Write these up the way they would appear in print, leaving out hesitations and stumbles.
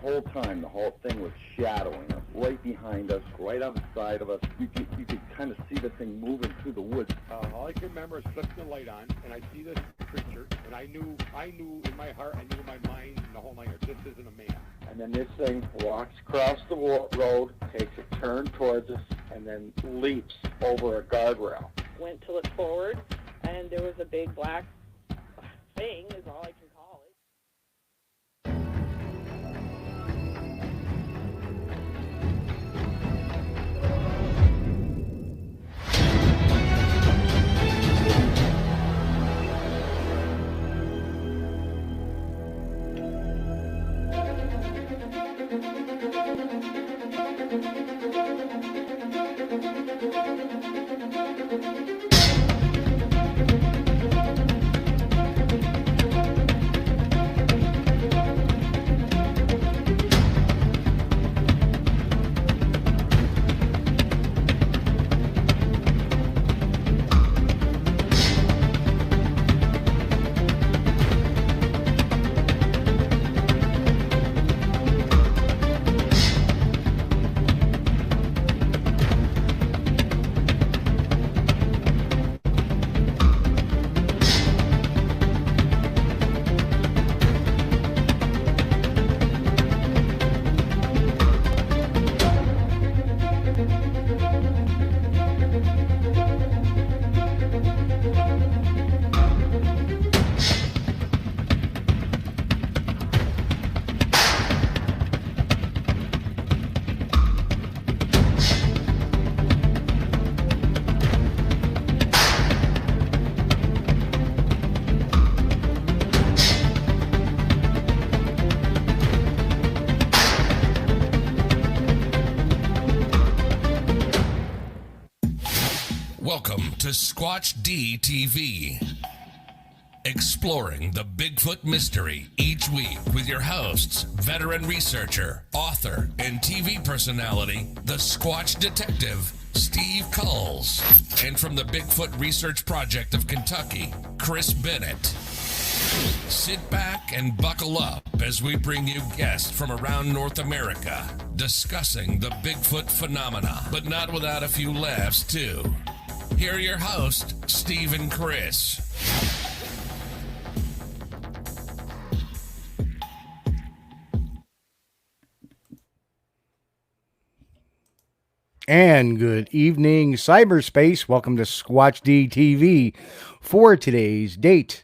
whole time, the whole thing was shadowing us, right behind us, right on the side of us. You could kind of see the thing moving through the woods. All I can remember is flipping the light on, and I see this creature, and I knew in my heart, I knew in my mind, and the whole nine yards, this isn't a man. And then this thing walks across the road, takes a turn towards us, and then leaps over a guardrail. Went to look forward, and there was a big black thing, is all I can call it. Welcome to Squatch-D TV, exploring the Bigfoot mystery each week with your hosts, veteran researcher, author, and TV personality, the Squatch Detective, Steve Kulls, and from the Bigfoot Research Project of Kentucky, Chris Bennett. Sit back and buckle up as we bring you guests from around North America discussing the Bigfoot phenomena, but not without a few laughs too. Here are your hosts, Steve and Chris. And good evening, cyberspace. Welcome to Squatch-D TV for today's date,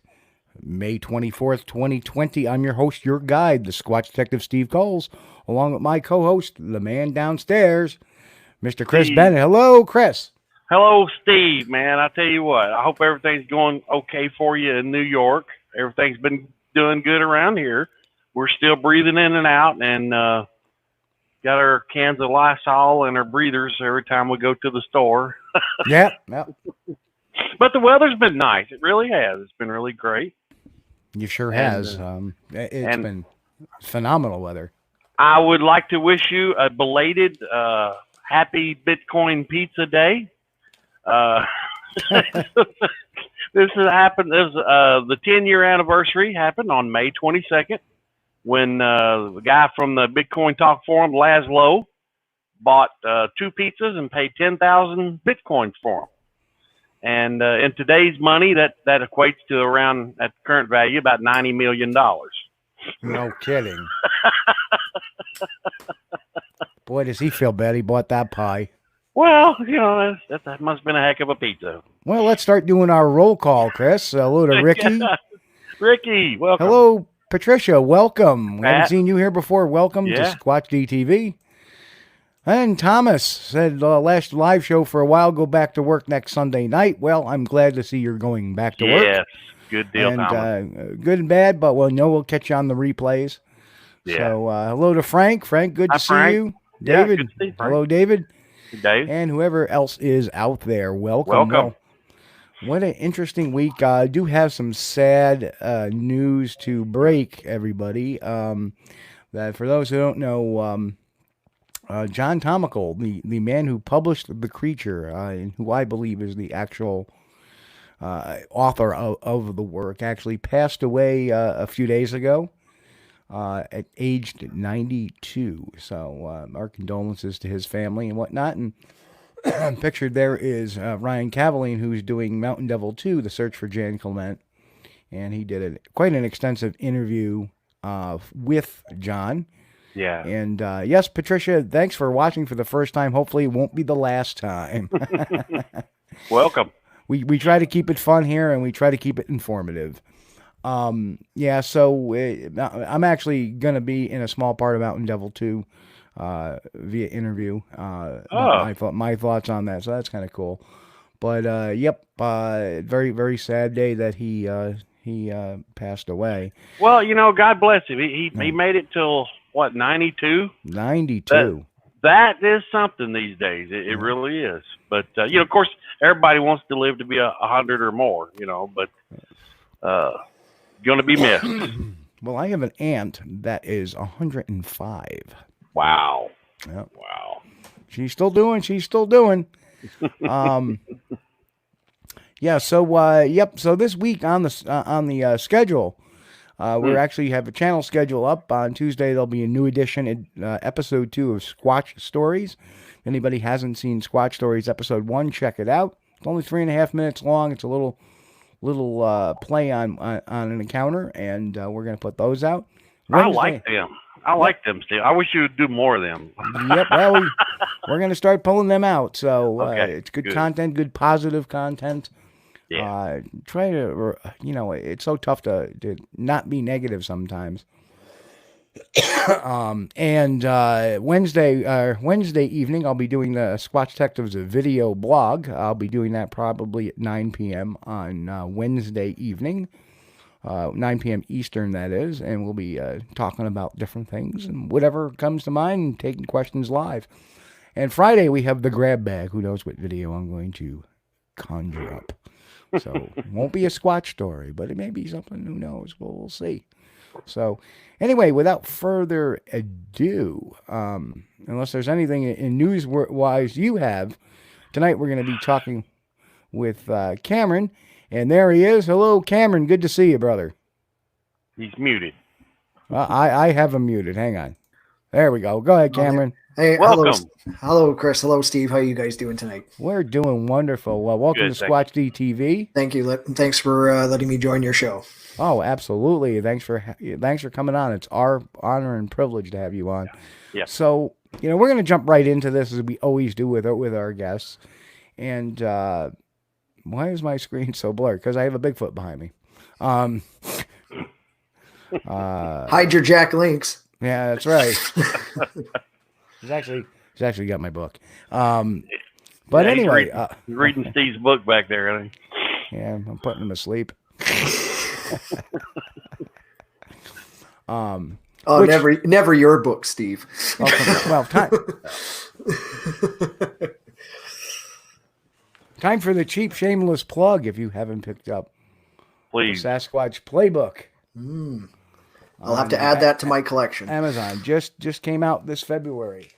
May 24th, 2020. I'm your host, your guide, the Squatch Detective Steve Kulls, along with my co-host, the man downstairs, Mr. Chris Bennett. Hello, Chris. Hello, Steve, man. I tell you what, I hope everything's going okay for you in New York. Everything's been doing good around here. We're still breathing in and out, and got our cans of Lysol and our breathers every time we go to the store. Yeah. But the weather's been nice. It really has. It's been really great. You sure has. It's been phenomenal weather. I would like to wish you a belated happy Bitcoin Pizza Day. This has happened. The 10-year anniversary happened on May 22nd when the guy from the Bitcoin Talk Forum, Laszlo, bought 2 pizzas and paid 10,000 Bitcoins for them. And in today's money, that equates to around, at current value, about $90 million. No kidding. Boy, does he feel bad he bought that pie. Well, that must have been a heck of a pizza. Well, let's start doing our roll call, Chris. Hello to Ricky. Ricky, welcome. Hello, Patricia. Welcome. We haven't seen you here before. Welcome to Squatch-D TV. And Thomas said last live show for a while, go back to work next Sunday night. Well, I'm glad to see you're going back to work. Yes, good deal, Thomas. Good and bad, but we'll catch you on the replays. Yeah. So hello to Frank. Frank, good to see you. David. Good to see you, Hello, David. Dave. And whoever else is out there, welcome. Well, what an interesting week. I do have some sad news to break, everybody. That for those who don't know, John Tomical, the man who published The Creature, and who I believe is the actual author of the work, actually passed away a few days ago. at aged 92. So our condolences to his family and whatnot. And pictured there is Ryan Cavaline, who's doing Mountain Devil 2, The Search for Jan Clement. And he did quite an extensive interview with John. Yeah. And yes, Patricia, thanks for watching for the first time. Hopefully it won't be the last time. Welcome. We try to keep it fun here, and we try to keep it informative. Yeah, so I'm actually going to be in a small part of Mountain Devil 2 via interview. My thoughts on that, so that's kind of cool. But, yep, very, very sad day that he passed away. Well, God bless him. He made it till, what, 92? 92. That is something these days. It really is. But, of course, everybody wants to live to be 100 or more, but going to be missed. Well, I have an aunt that is 105. Wow. Yep. Wow. She's still doing. Yeah, so yep. So this week on the schedule, we actually have a channel schedule up. On Tuesday, there'll be a new edition, episode 2 of Squatch Stories. If anybody hasn't seen Squatch Stories episode 1, check it out. It's only 3.5 minutes long. It's a little play on an encounter, and we're gonna put those out. Wednesday, I like them, Steve. I wish you would do more of them. Yep. Well, we're gonna start pulling them out. So it's good content, good positive content. Yeah. Try to, it's so tough to not be negative sometimes. And Wednesday evening, I'll be doing the Squatch Detectives video blog. I'll be doing that probably at 9 p.m. on Wednesday evening, 9 p.m. Eastern, that is, and we'll be talking about different things and whatever comes to mind and taking questions live. And Friday, we have the grab bag. Who knows what video I'm going to conjure up. So it won't be a Squatch story, but it may be something, who knows. We'll see. So anyway, without further ado, unless there's anything in news-wise you have, tonight we're going to be talking with Cameron, and there he is. Hello, Cameron. Good to see you, brother. He's muted. I have him muted. Hang on. There we go. Go ahead, Cameron. Hey, welcome. Hello, Chris. Hello, Steve. How are you guys doing tonight? We're doing wonderful. Well, welcome to Squatch-D TV. Thank you. Thanks for letting me join your show. Oh, absolutely. Thanks for coming on. It's our honor and privilege to have you on. Yeah. So, we're going to jump right into this as we always do with our guests. And why is my screen so blurred? Because I have a Bigfoot behind me. Hide your Jack Links. Yeah, that's right. He's actually got my book. But anyway, he's reading Steve's book back there, I think. Yeah, I'm putting him to sleep. Never your book, Steve. Well, time for the cheap, shameless plug. If you haven't picked up, please, the Sasquatch Playbook. I'll have to add that to my collection. Amazon just came out this February,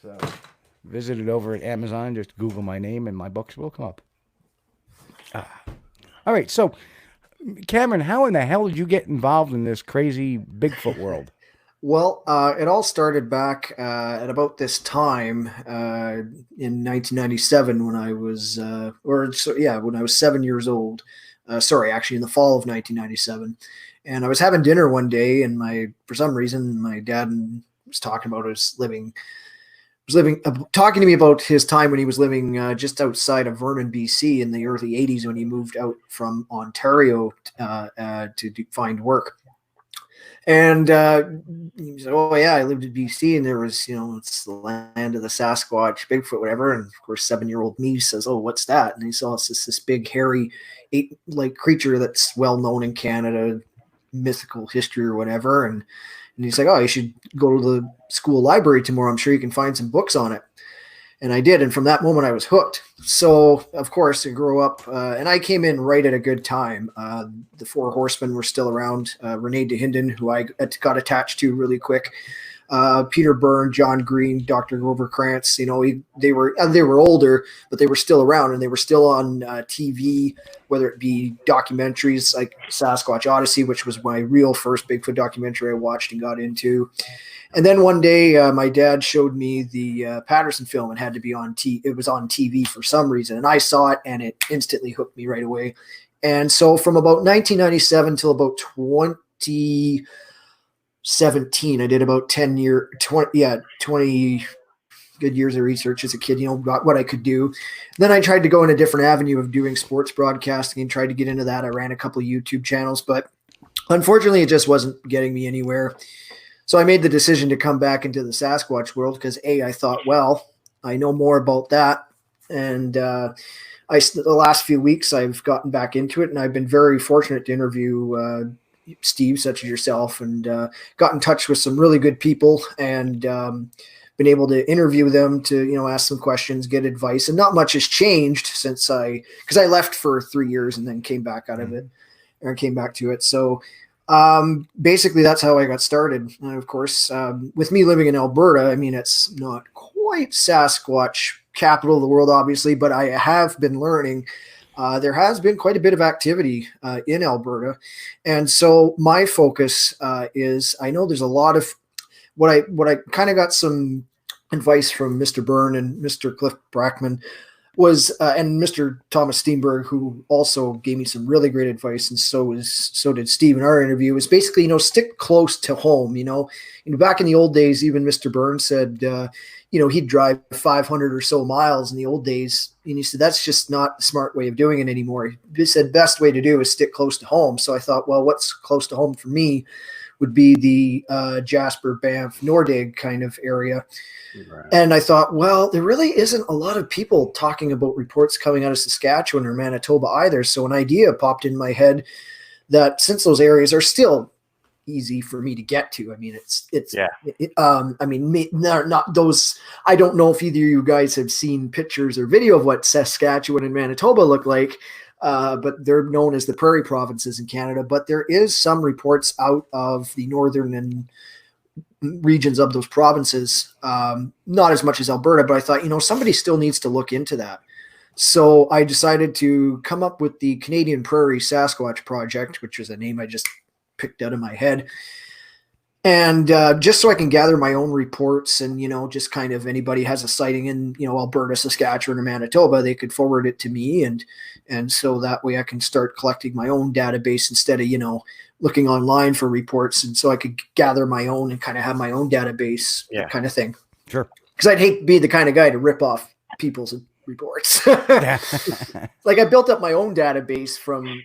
so visit it over at Amazon. Just Google my name and my books will come up. All right, so Cameron, how in the hell did you get involved in this crazy Bigfoot world? Well, it all started back at about this time in 1997 when I was, when I was 7 years old. Actually, in the fall of 1997. And I was having dinner one day, and for some reason, my dad was talking about talking to me about his time when he was living just outside of Vernon, BC, in the early '80s when he moved out from Ontario to find work. And he said, "Oh yeah, I lived in BC, and there was, it's the land of the Sasquatch, Bigfoot, whatever." And of course, 7-year-old me says, "Oh, what's that?" And he saw it's this big, hairy, ape-like creature that's well known in Canada, mythical history or whatever. And he's like, "Oh, you should go to the school library tomorrow. I'm sure you can find some books on it." And I did. And from that moment, I was hooked. So, of course, I grew up, and I came in right at a good time. The Four Horsemen were still around. Renee DeHinden, who I got attached to really quick, Peter Byrne, John Green, Dr. Grover Krantz. You know, they were older, but they were still around, and they were still on TV, whether it be documentaries like Sasquatch Odyssey, which was my real first Bigfoot documentary I watched and got into. And then one day, my dad showed me the Patterson film. It had to be on it was on TV for some reason, and I saw it, and it instantly hooked me right away. And so, from about 1997 till about 2017, I did about 20 good years of research as a kid. You know, got what I could do. Then I tried to go in a different avenue of doing sports broadcasting and tried to get into that. I ran a couple of YouTube channels, but unfortunately, it just wasn't getting me anywhere. So I made the decision to come back into the Sasquatch world because I thought, well, I know more about that. And the last few weeks I've gotten back into it, and I've been very fortunate to interview Steve, such as yourself, and got in touch with some really good people and been able to interview them to, you know, ask some questions, get advice. And not much has changed since because I left for 3 years and then came back out of it or came back to it. So basically that's how I got started. And of course, with me living in Alberta, I mean, it's not quite Sasquatch capital of the world, obviously, but I have been learning. There has been quite a bit of activity in Alberta. And so my focus is, I know there's a lot of what I kind of got some advice from Mr. Byrne and Mr. Cliff Brackman was, and Mr. Thomas Steenberg, who also gave me some really great advice, and so did Steve in our interview, is basically, you know, stick close to home. You know, back in the old days, even Mr. Byrne said, you know, he'd drive 500 or so miles in the old days, and he said that's just not the smart way of doing it anymore. He said best way to do is stick close to home. So I thought, well, what's close to home for me would be the Jasper, Banff, Nordig kind of area. Right. And I thought, well, there really isn't a lot of people talking about reports coming out of Saskatchewan or Manitoba either. So an idea popped in my head that since those areas are still easy for me to get to, I mean, I mean, not those. I don't know if either of you guys have seen pictures or video of what Saskatchewan and Manitoba look like, but they're known as the prairie provinces in Canada. But there is some reports out of the northern and regions of those provinces, not as much as Alberta, but I thought, you know, somebody still needs to look into that. So I decided to come up with the Canadian Prairie Sasquatch Project, which is a name I just picked out of my head. And just so I can gather my own reports and, you know, just kind of anybody has a sighting in, you know, Alberta, Saskatchewan, or Manitoba, they could forward it to me. And so that way I can start collecting my own database instead of, you know, looking online for reports. And so I could gather my own and kind of have my own database, kind of thing. Sure. Because I'd hate to be the kind of guy to rip off people's reports. Like I built up my own database from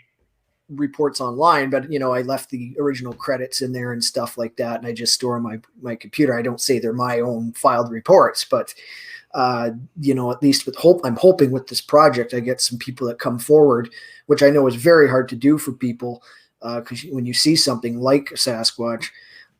reports online, but you know, I left the original credits in there and stuff like that, and I just store on my computer. I don't say they're my own filed reports, but you know, at least I'm hoping with this project I get some people that come forward, which I know is very hard to do for people, because when you see something like a Sasquatch,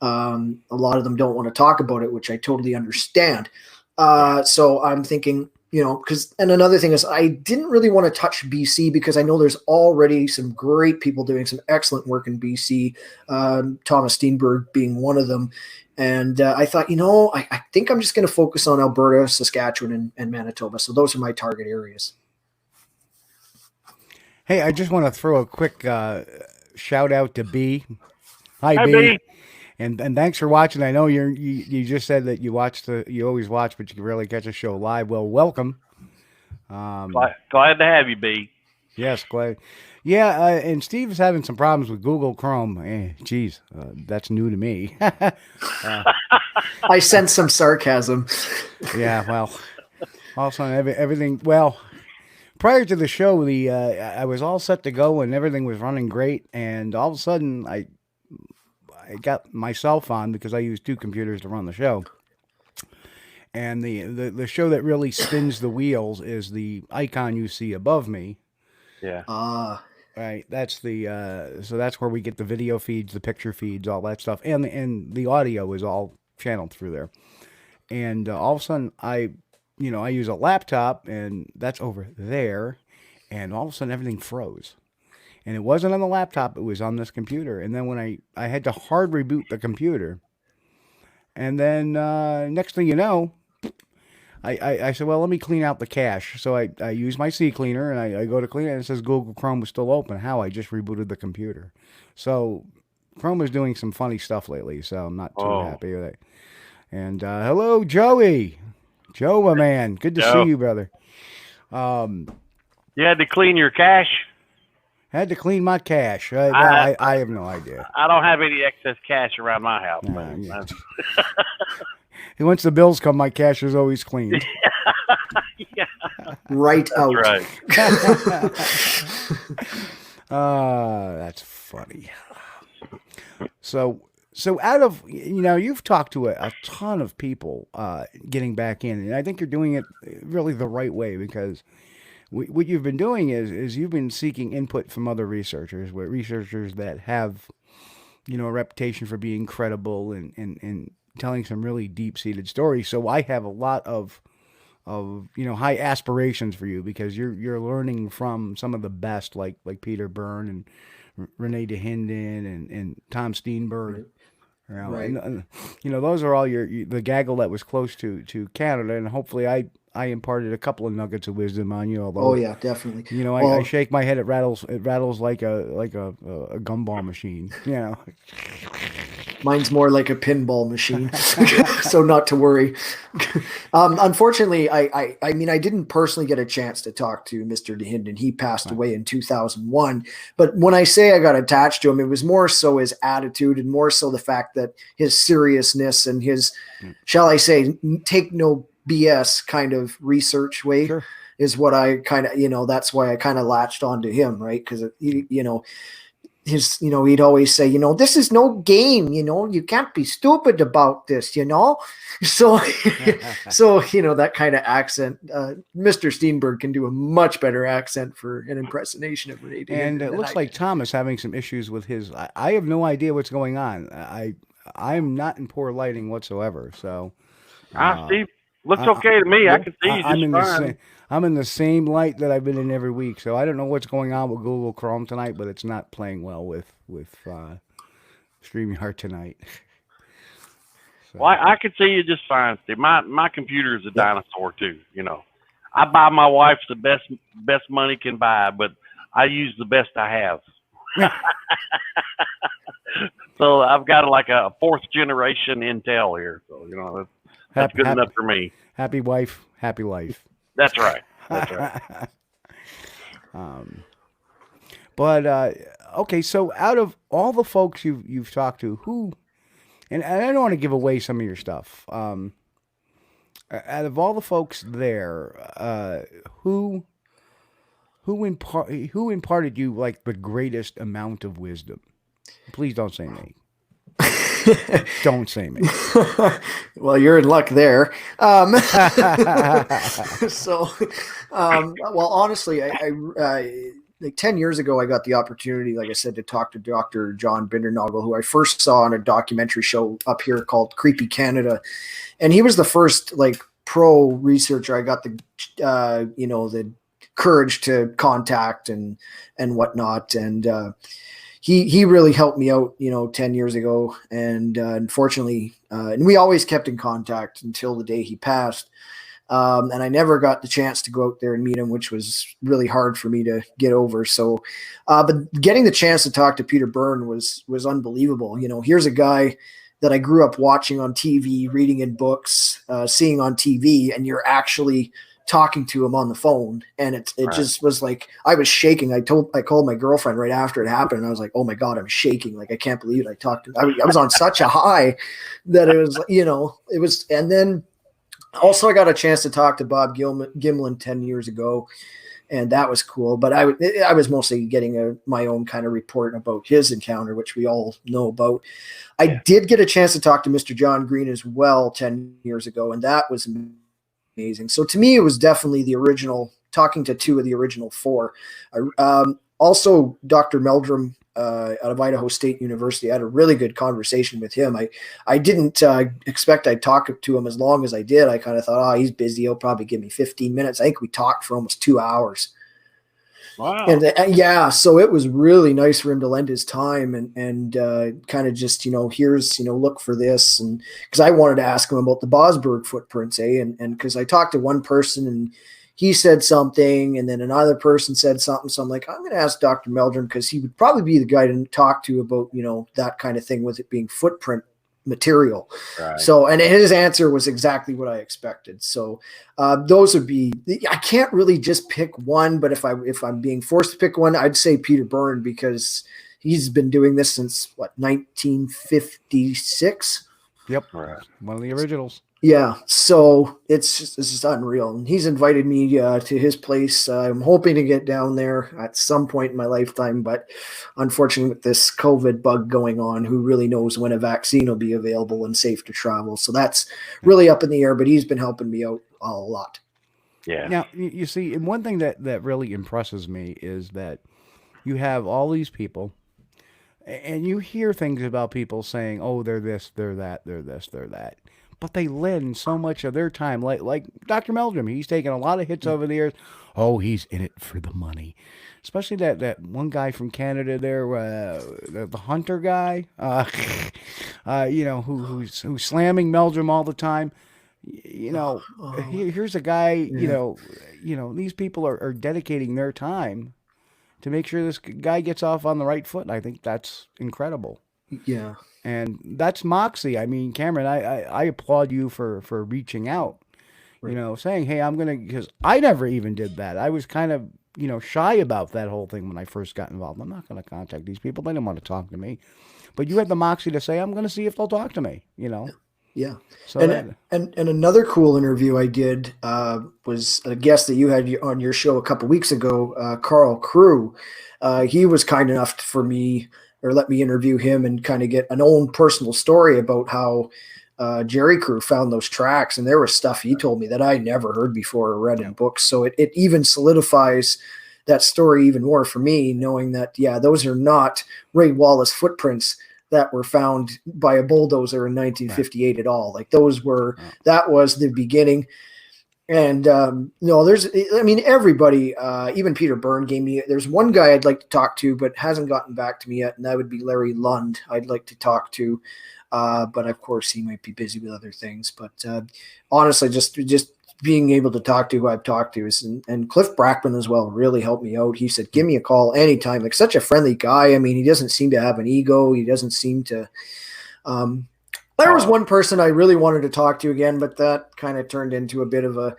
a lot of them don't want to talk about it, which I totally understand. So I'm thinking, you know, and another thing is I didn't really want to touch BC because I know there's already some great people doing some excellent work in BC, Thomas Steenberg being one of them. And I thought, you know, I think I'm just going to focus on Alberta, Saskatchewan, and Manitoba. So those are my target areas. Hey, I just want to throw a quick shout out to B. Hi, B. B. And thanks for watching. I know you just said that you always watch, but you can really catch a show live. Well, welcome. Glad to have you, B. Yes, glad. Yeah, and Steve's having some problems with Google Chrome. Geez, that's new to me. I sense some sarcasm. Yeah, well, all of a sudden everything. Well, prior to the show, I was all set to go and everything was running great, and all of a sudden I got myself on because I use two computers to run the show. And the show that really spins the wheels is the icon you see above me. Yeah. Right. That's so that's where we get the video feeds, the picture feeds, all that stuff. And the audio is all channeled through there. And all of a sudden I use a laptop and that's over there. And all of a sudden everything froze. And it wasn't on the laptop, it was on this computer. And then when I had to hard reboot the computer, And then next thing you know, I said, well, let me clean out the cache. So I use my C cleaner, and I go to clean it, and it says Google Chrome was still open. How? I just rebooted the computer. So Chrome is doing some funny stuff lately, so I'm not too happy with it. And hello, Joey. Joe, my man. Good to see you, brother. You had to clean your cache? Had to clean my cache. I have no idea. I don't have any excess cash around my house. Once the bills come, my cache is always clean. Yeah. Right out. Right. That's funny. So out of, you've talked to a ton of people getting back in, and I think you're doing it really the right way, because what you've been doing is you've been seeking input from other researchers that have, a reputation for being credible and telling some really deep-seated stories. So I have a lot of high aspirations for you, because you're learning from some of the best, like Peter Byrne and Renee DeHinden and Tom Steenberg. Right. And, those are all the gaggle that was close to Canada, and hopefully I imparted a couple of nuggets of wisdom on you. Although, oh yeah, definitely. I shake my head. It rattles like a gumball machine. Mine's more like a pinball machine, so not to worry. Unfortunately, I mean, I didn't personally get a chance to talk to Mr. DeHinden. He passed away in 2001. But when I say I got attached to him, it was more so his attitude, and more so the fact that his seriousness and his, shall I say, take no BS kind of research way is what I kind of, that's why I kind of latched onto him, right? Because, he'd always say, this is no game, you can't be stupid about this, so, so, that kind of accent, Mr. Steenberg can do a much better accent for an impersonation of Renee. And it looks like Tom is having some issues with his, I have no idea what's going on. I'm not in poor lighting whatsoever. So, Steve, looks okay to me. I can see you just fine. I'm in the same light that I've been in every week, so I don't know what's going on with Google Chrome tonight, but it's not playing well with StreamYard tonight. So. Well, I can see you just fine, Steve. My computer is a dinosaur too. I buy my wife the best money can buy, but I use the best I have. So I've got like a 4th generation Intel here, so that's good enough for me. Happy wife, happy life. That's right. That's right. Okay, so out of all the folks you've talked to, who, and I don't want to give away some of your stuff. Out of all the folks there, who imparted you like the greatest amount of wisdom? Please don't say me. Don't say me. Well, you're in luck there. Well, honestly, I like 10 years ago, I got the opportunity, like I said, to talk to Dr. John Bindernagel, who I first saw on a documentary show up here called Creepy Canada. And he was the first like pro researcher I got the, the courage to contact and whatnot. And, he really helped me out, 10 years ago. And unfortunately, and we always kept in contact until the day he passed. And I never got the chance to go out there and meet him, which was really hard for me to get over. So, but getting the chance to talk to Peter Byrne was unbelievable. Here's a guy that I grew up watching on TV, reading in books, seeing on TV, and you're actually talking to him on the phone. And it just was like, I was shaking. I called my girlfriend right after it happened, and I was like, oh my God, I'm shaking. Like, I can't believe it. I talked to him. I was on such a high that it was, it was, and then also I got a chance to talk to Bob Gimlin 10 years ago, and that was cool. But I was mostly getting my own kind of report about his encounter, which we all know about. I did get a chance to talk to Mr. John Green as well 10 years ago, and that was amazing. So to me, it was definitely the original, talking to 2 of the original 4. Also, Dr. Meldrum out of Idaho State University, I had a really good conversation with him. I didn't expect I'd talk to him as long as I did. I kind of thought, he's busy. He'll probably give me 15 minutes. I think we talked for almost 2 hours. Wow. And yeah, so it was really nice for him to lend his time and kind of just, here's, look for this. And because I wanted to ask him about the Bosberg footprints, and because I talked to one person and he said something, and then another person said something. So I'm like, I'm going to ask Dr. Meldrum, because he would probably be the guy to talk to about, that kind of thing, with it being footprint material. Right. So, and his answer was exactly what I expected. So those would be, I can't really just pick one, but if I'm being forced to pick one, I'd say Peter Byrne, because he's been doing this since 1956. Yep. Right. One of the originals. Yeah, so it's just unreal. And he's invited me to his place. I'm hoping to get down there at some point in my lifetime, but unfortunately with this COVID bug going on, who really knows when a vaccine will be available and safe to travel. So that's really up in the air, but he's been helping me out a lot. Yeah. Now, you see, and one thing that really impresses me is that you have all these people, and you hear things about people saying, oh, they're this, they're that, they're this, they're that. But they lend so much of their time, like Dr. Meldrum. He's taken a lot of hits over the years. Oh, he's in it for the money. Especially that one guy from Canada there, the hunter guy, who's slamming Meldrum all the time. Here's a guy, these people are dedicating their time to make sure this guy gets off on the right foot. And I think that's incredible. Yeah. And that's moxie. I mean, Cameron, I applaud you for reaching out, Right. saying, hey, I'm going to, because I never even did that. I was kind of, shy about that whole thing when I first got involved. I'm not going to contact these people. They didn't want to talk to me. But you had the moxie to say, I'm going to see if they'll talk to me, Yeah. So and another cool interview I did was a guest that you had on your show a couple weeks ago, Carl Crew. He was kind enough for me, or let me interview him and kind of get an own personal story about how Jerry Crew found those tracks. And there was stuff he told me that I never heard before or read in books. So it even solidifies that story even more for me, knowing that, yeah, those are not Ray Wallace footprints that were found by a bulldozer in 1958 at all. Like those were, that was the beginning. And everybody, even Peter Byrne gave me, there's one guy I'd like to talk to, but hasn't gotten back to me yet. And that would be Larry Lund. I'd like to talk to, but of course he might be busy with other things. But honestly, just being able to talk to who I've talked to is, and Cliff Brackman as well really helped me out. He said, give me a call anytime. Like such a friendly guy. I mean, he doesn't seem to have an ego. He doesn't seem to, there was one person I really wanted to talk to again, but that kind of turned into a bit of a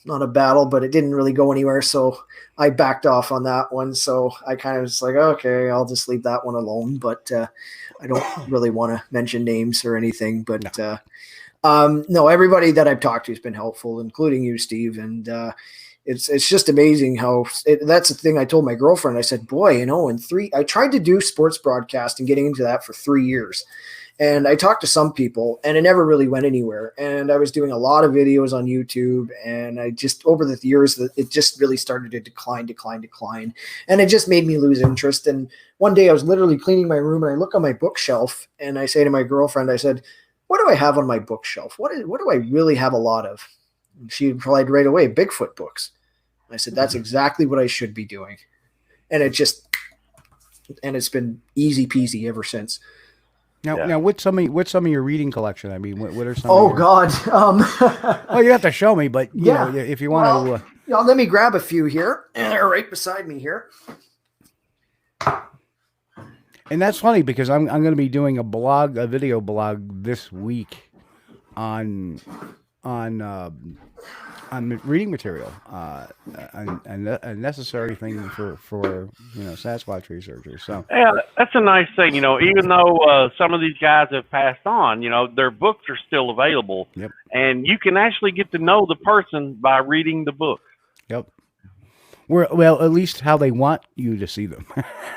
not a battle, but it didn't really go anywhere. So I backed off on that one. So I kind of was like, okay, I'll just leave that one alone. But I don't really want to mention names or anything. But no, everybody that I've talked to has been helpful, including you, Steve. And it's just amazing how that's the thing I told my girlfriend. I said, boy, I tried to do sports broadcasting, getting into that for 3 years. And I talked to some people and it never really went anywhere. And I was doing a lot of videos on YouTube, and I just, over the years, it just really started to decline. And it just made me lose interest. And one day I was literally cleaning my room and I look on my bookshelf and I say to my girlfriend, I said, what do I have on my bookshelf? What do I really have a lot of? And she replied right away, Bigfoot books. I said, that's exactly what I should be doing. And it's been easy peasy ever since. Now, what's some of your reading collection? I mean, what are some? God. Well, you have to show me, but you know, if you want to. Let me grab a few here. They're right beside me here. And that's funny because I'm going to be doing a video blog this week on reading material, a necessary thing for Sasquatch researchers. So yeah, that's a nice thing. Even though some of these guys have passed on, their books are still available. Yep. And you can actually get to know the person by reading the book. Yep. Well, at least how they want you to see them.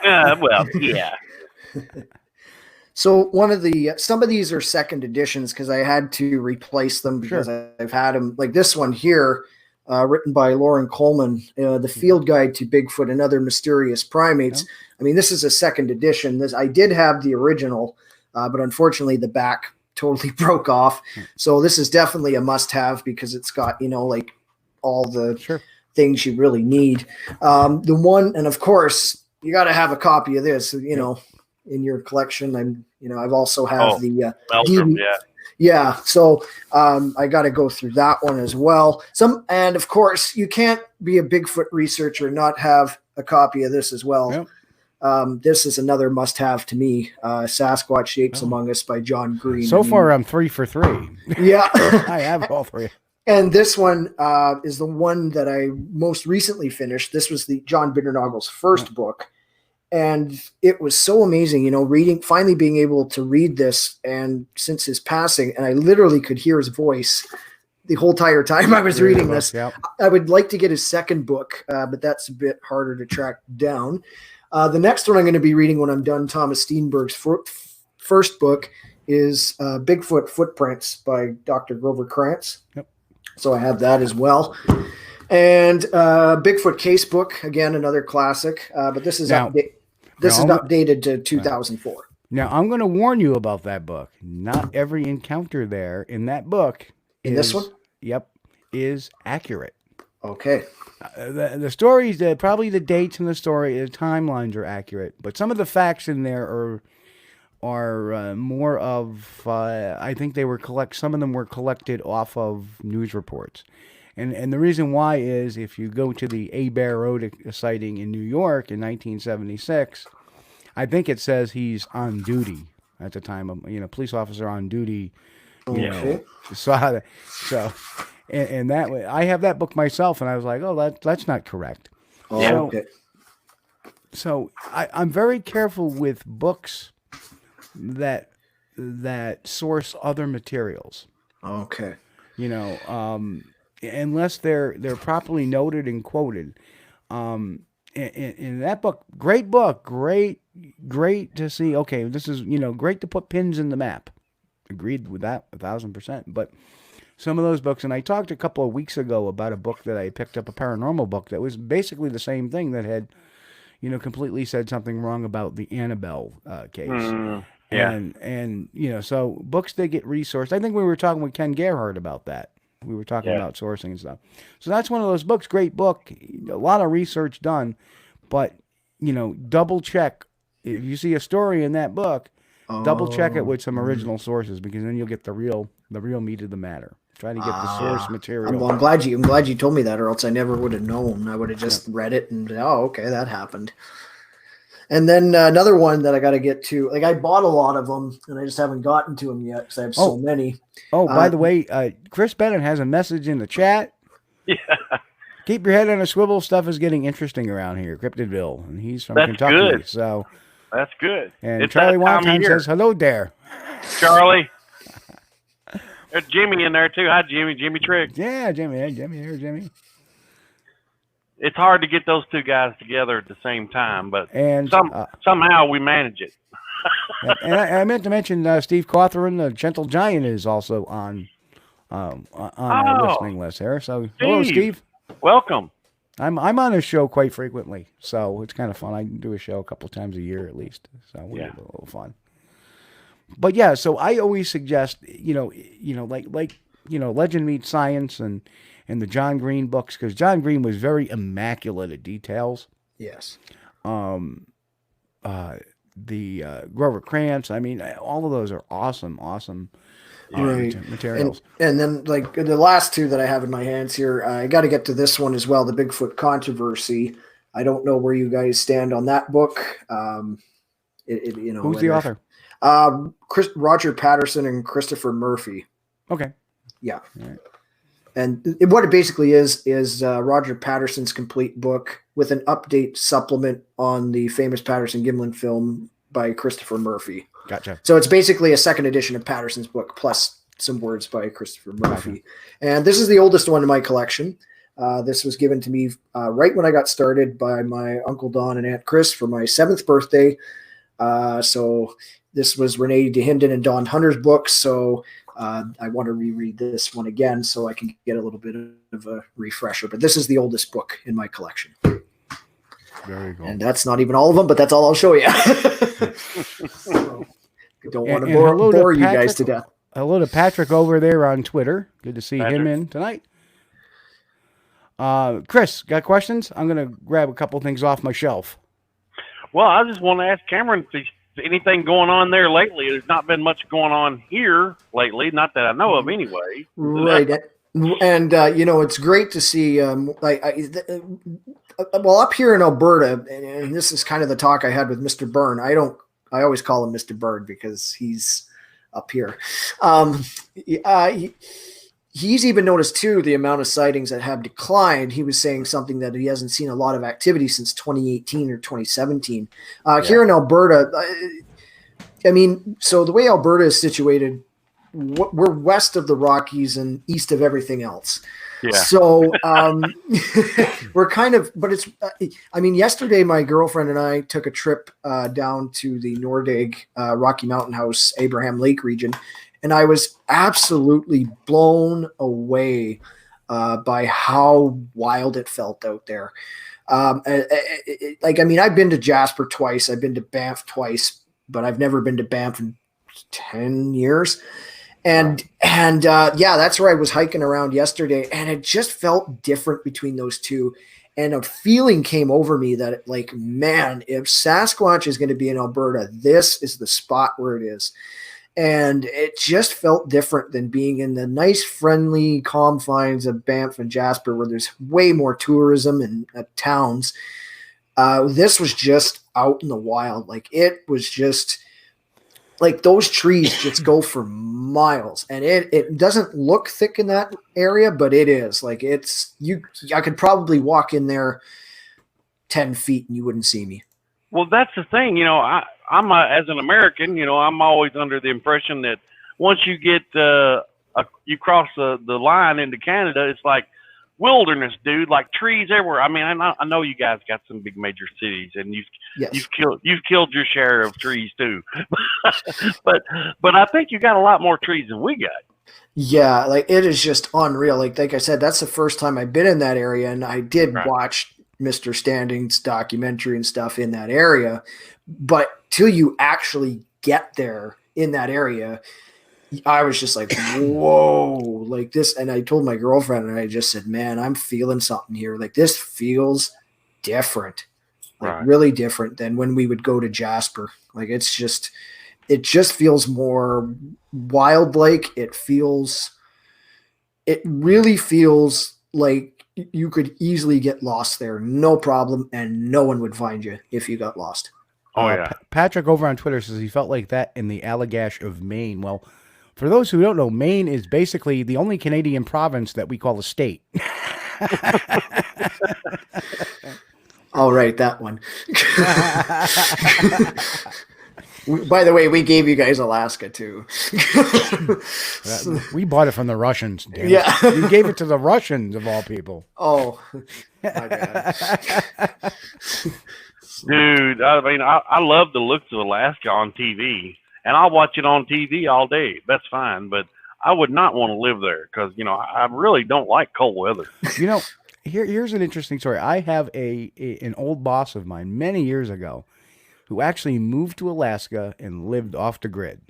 Yeah. So some of these are second editions because I had to replace them because I've had them, like this one here, written by Lauren Coleman, The Field Guide to Bigfoot and Other Mysterious Primates. Yeah. I mean, this is a second edition. I did have the original, but unfortunately the back totally broke off. So this is definitely a must-have because it's got, like all the things you really need. The one, and of course, you got to have a copy of this, you know, in your collection. I've also have the Meldrum, yeah. So I got to go through that one as well. And of course, you can't be a Bigfoot researcher and not have a copy of this as well. Yep. This is another must-have to me. Sasquatch: Shapes Among Us by John Green. So far, I'm 3 for 3. Yeah, I have all 3. And this one is the one that I most recently finished. This was the John Bitternagel's first book. And it was so amazing, you know, finally being able to read this, and since his passing, and I literally could hear his voice the whole entire time I was reading this. Yep. I would like to get his second book, but that's a bit harder to track down. The next one I'm going to be reading when I'm done Thomas Steenberg's first book is Bigfoot Footprints by Dr. Grover Krantz. Yep. So I have that as well. And Bigfoot Casebook, again, another classic, but this is updated to 2004. Now, I'm going to warn you about that book. Not every encounter there in that book this one? Yep, is accurate. Okay. The stories, probably the dates in the story, the timelines are accurate, but some of the facts in there are more of, I think they were some of them were collected off of news reports. And the reason why is if you go to the A Bear Road sighting in New York in 1976, I think it says he's on duty at the time of, police officer on duty. Saw that. So, and that way, I have that book myself, and I was like, oh, that's not correct. Oh, okay. So I'm very careful with books that source other materials. Okay. Unless they're properly noted and quoted. In that book, great book, great to see. Okay, this is great to put pins in the map. Agreed with that 1,000%. But some of those books, and I talked a couple of weeks ago about a book that I picked up, a paranormal book that was basically the same thing that had, completely said something wrong about the Annabelle case. And so books that get resourced. I think we were talking with Ken Gerhardt about that. We were talking about sourcing and stuff. So that's one of those books, great book, a lot of research done, but, double check. If you see a story in that book, double check it with some original sources, because then you'll get the real meat of the matter. Try to get the source material. I'm glad you told me that, or else I never would have known. I would have just read it and, okay, that happened. And then another one that I got to get to, I bought a lot of them, and I just haven't gotten to them yet because I have so many. Oh, by the way, Chris Bennett has a message in the chat. Yeah. Keep your head on a swivel. Stuff is getting interesting around here, Cryptidville, and he's from Kentucky. Good. So that's good. And it's Charlie Wildtime says, hello there. Charlie. There's Jimmy in there, too. Hi, Jimmy. Jimmy Trigg. Yeah, Jimmy. Hey, Jimmy. Here, Jimmy. It's hard to get those two guys together at the same time, but somehow we manage it. And I meant to mention Steve Cawthorne, the Gentle Giant, is also on our listening list here. So, hello, Steve. Welcome. I'm on his show quite frequently, so it's kind of fun. I do a show a couple times a year at least, so we have a little fun. But yeah, so I always suggest, like Legend Meets Science and the John Green books, because John Green was very immaculate at details. Yes. The Grover Krantz, all of those are awesome materials. And then, the last two that I have in my hands here, I got to get to this one as well, the Bigfoot Controversy. I don't know where you guys stand on that book. Who's the author? Roger Patterson and Christopher Murphy. Okay. Yeah. All right. And what it basically is Roger Patterson's complete book with an update supplement on the famous Patterson-Gimlin film by Christopher Murphy. Gotcha. So it's basically a second edition of Patterson's book plus some words by Christopher Murphy. Gotcha. And this is the oldest one in my collection. This was given to me right when I got started by my Uncle Don and Aunt Chris for my 7th birthday. So this was Renee DeHinden and Don Hunter's book. So I want to reread this one again so I can get a little bit of a refresher. But this is the oldest book in my collection. Very cool. And that's not even all of them, but that's all I'll show you. I don't want to bore you guys to death. Hello to Patrick over there on Twitter. Good to see him in tonight. Chris, got questions? I'm going to grab a couple things off my shelf. Well, I just want to ask Cameron if there's anything going on there lately. There's not been much going on here lately, not that I know of anyway. Right. And, it's great to see, well, up here in Alberta, and this is kind of the talk I had with Mr. Byrne. I always call him Mr. Bird because he's up here. He's even noticed too the amount of sightings that have declined. He was saying something that he hasn't seen a lot of activity since 2018 or 2017. Here in Alberta, so the way Alberta is situated, we're west of the Rockies and east of everything else. Yeah. So we're kind of, but it's, yesterday my girlfriend and I took a trip down to the Nordig Rocky Mountain House, Abraham Lake region. And I was absolutely blown away by how wild it felt out there. I've been to Jasper twice. I've been to Banff twice, but I've never been to Banff in 10 years. And that's where I was hiking around yesterday. And it just felt different between those two. And a feeling came over me that, man, if Sasquatch is going to be in Alberta, this is the spot where it is. And it just felt different than being in the nice, friendly confines of Banff and Jasper, where there's way more tourism and towns. This was just out in the wild. It was just those trees just go for miles. And it doesn't look thick in that area, but it is. I could probably walk in there 10 feet and you wouldn't see me. Well, that's the thing. I'm as an American, I'm always under the impression that once you get you cross the line into Canada, it's like wilderness, dude, like trees everywhere. I know you guys got some big major cities, and you've killed your share of trees too. but I think you got a lot more trees than we got. Yeah, it is just unreal. Like I said, that's the first time I've been in that area, and I did watch Mr. Standing's documentary and stuff in that area. But till you actually get there in that area, I was just like, whoa, like this. And I told my girlfriend, and I just said, man, I'm feeling something here. This feels different, really different than when we would go to Jasper. It just feels more wild-like. It really feels like you could easily get lost there, no problem, and no one would find you if you got lost. Oh, yeah. Patrick over on Twitter says he felt like that in the Allagash of Maine. Well, for those who don't know, Maine is basically the only Canadian province that we call a state. All right, that one. By the way, we gave you guys Alaska, too. We bought it from the Russians, damn. Yeah. You gave it to the Russians, of all people. Oh, my bad. Dude, I love the looks of Alaska on TV, and I'll watch it on TV all day. That's fine, but I would not want to live there because, I really don't like cold weather. Here's an interesting story. I have an old boss of mine many years ago who actually moved to Alaska and lived off the grid.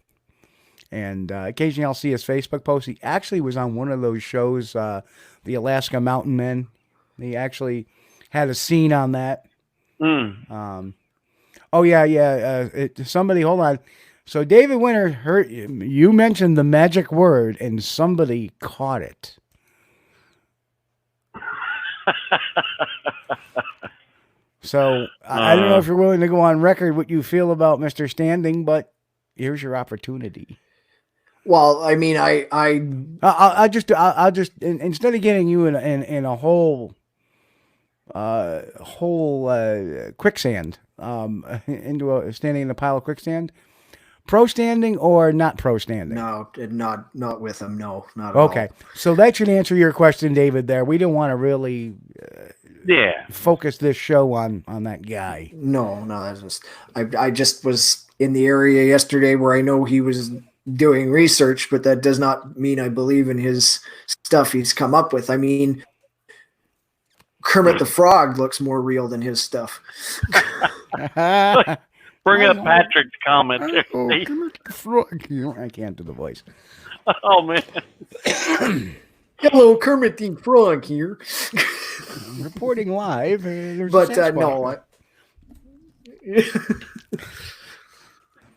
And occasionally I'll see his Facebook post. He actually was on one of those shows, the Alaska Mountain Men. He actually had a scene on that. Somebody, hold on. So David Winter heard you mentioned the magic word, and somebody caught it. So I don't know if you're willing to go on record what you feel about Mr. Standing, but here's your opportunity. Well, I'll just instead of getting you in a whole quicksand, standing in a pile of quicksand, pro standing or not pro standing? No, not with him. No, not at all. Okay, so that should answer your question, David. There, we don't want to really focus this show on that guy. No, that's just I just was in the area yesterday where I know he was doing research, but that does not mean I believe in his stuff he's come up with. Kermit the Frog looks more real than his stuff. Bring up Patrick's comment. Kermit the Frog. I can't do the voice. Oh, man. Hello, Kermit the Frog here. Reporting live. But no,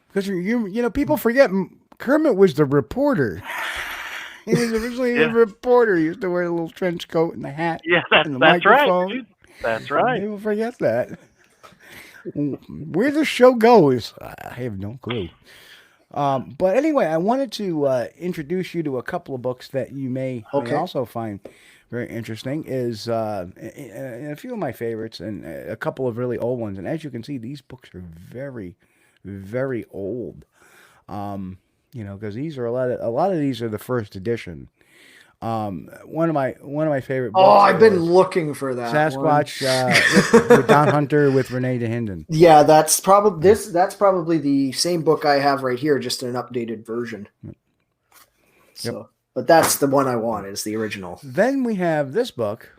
because you know, people forget Kermit was the reporter. He was originally a reporter. He used to wear a little trench coat and the hat. Yeah, and the that's microphone. right. Dude. That's right. People forget that. Where the show goes, I have no clue. But anyway, I wanted to introduce you to a couple of books that you may also find very interesting. Is and a few of my favorites and a couple of really old ones. And as you can see, these books are very, very old. You know, because these are a lot of these are the first edition. One of my favorite books. Oh, I've been looking for that. Sasquatch with Don Hunter with Renee DeHinden. Yeah, that's probably the same book I have right here, just an updated version. So, but that's the one I want, is the original. Then we have this book,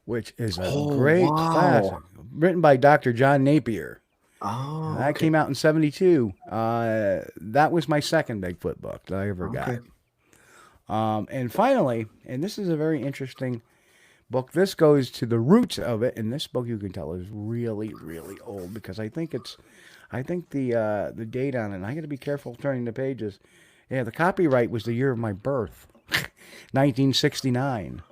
which is a great classic, written by Dr. John Napier. Oh, that came out in '72. That was my second Bigfoot book that I ever got. And finally, and this is a very interesting book. This goes to the roots of it, and this book you can tell is really, really old because I think the date on it. And I got to be careful turning the pages. Yeah, the copyright was the year of my birth, 1969,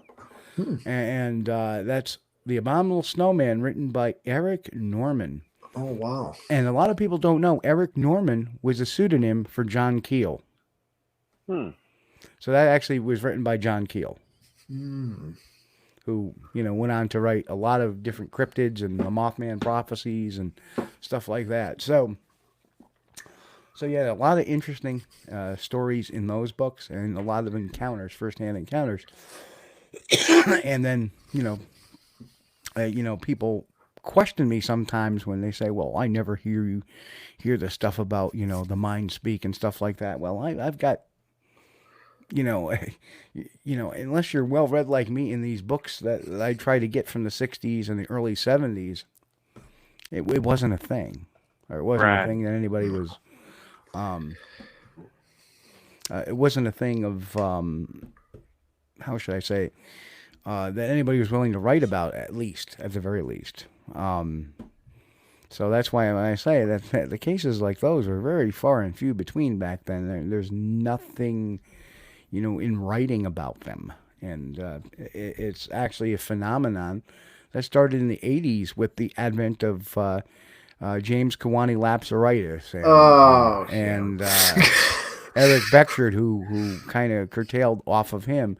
and that's The Abominable Snowman, written by Eric Norman. Oh wow! And a lot of people don't know Eric Norman was a pseudonym for John Keel. So that actually was written by John Keel, who, you know, went on to write a lot of different cryptids and the Mothman prophecies and stuff like that. So yeah, a lot of interesting stories in those books and a lot of encounters, firsthand encounters. And then, you know, people question me sometimes when they say, "Well, I never hear the stuff about, you know, the mind speak and stuff like that." Well, I've got. You know, unless you're well read like me in these books that I try to get from the '60s and the early '70s, it wasn't a thing, or it wasn't a thing that anybody was. It wasn't a thing of how should I say that anybody was willing to write about, at the very least. So that's why when I say that the cases like those are very far and few between back then. There's nothing, you know, in writing about them. And it's actually a phenomenon that started in the 80s with the advent of James Kiwani Lapsaritis and Eric Beckford, who kind of curtailed off of him.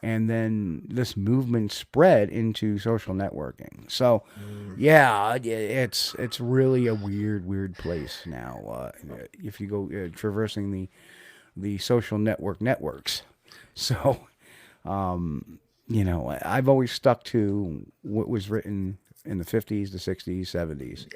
And then this movement spread into social networking. So, yeah, it's really a weird place now. If you go traversing the social networks. So, you know, I've always stuck to what was written in the 50s, the 60s, 70s,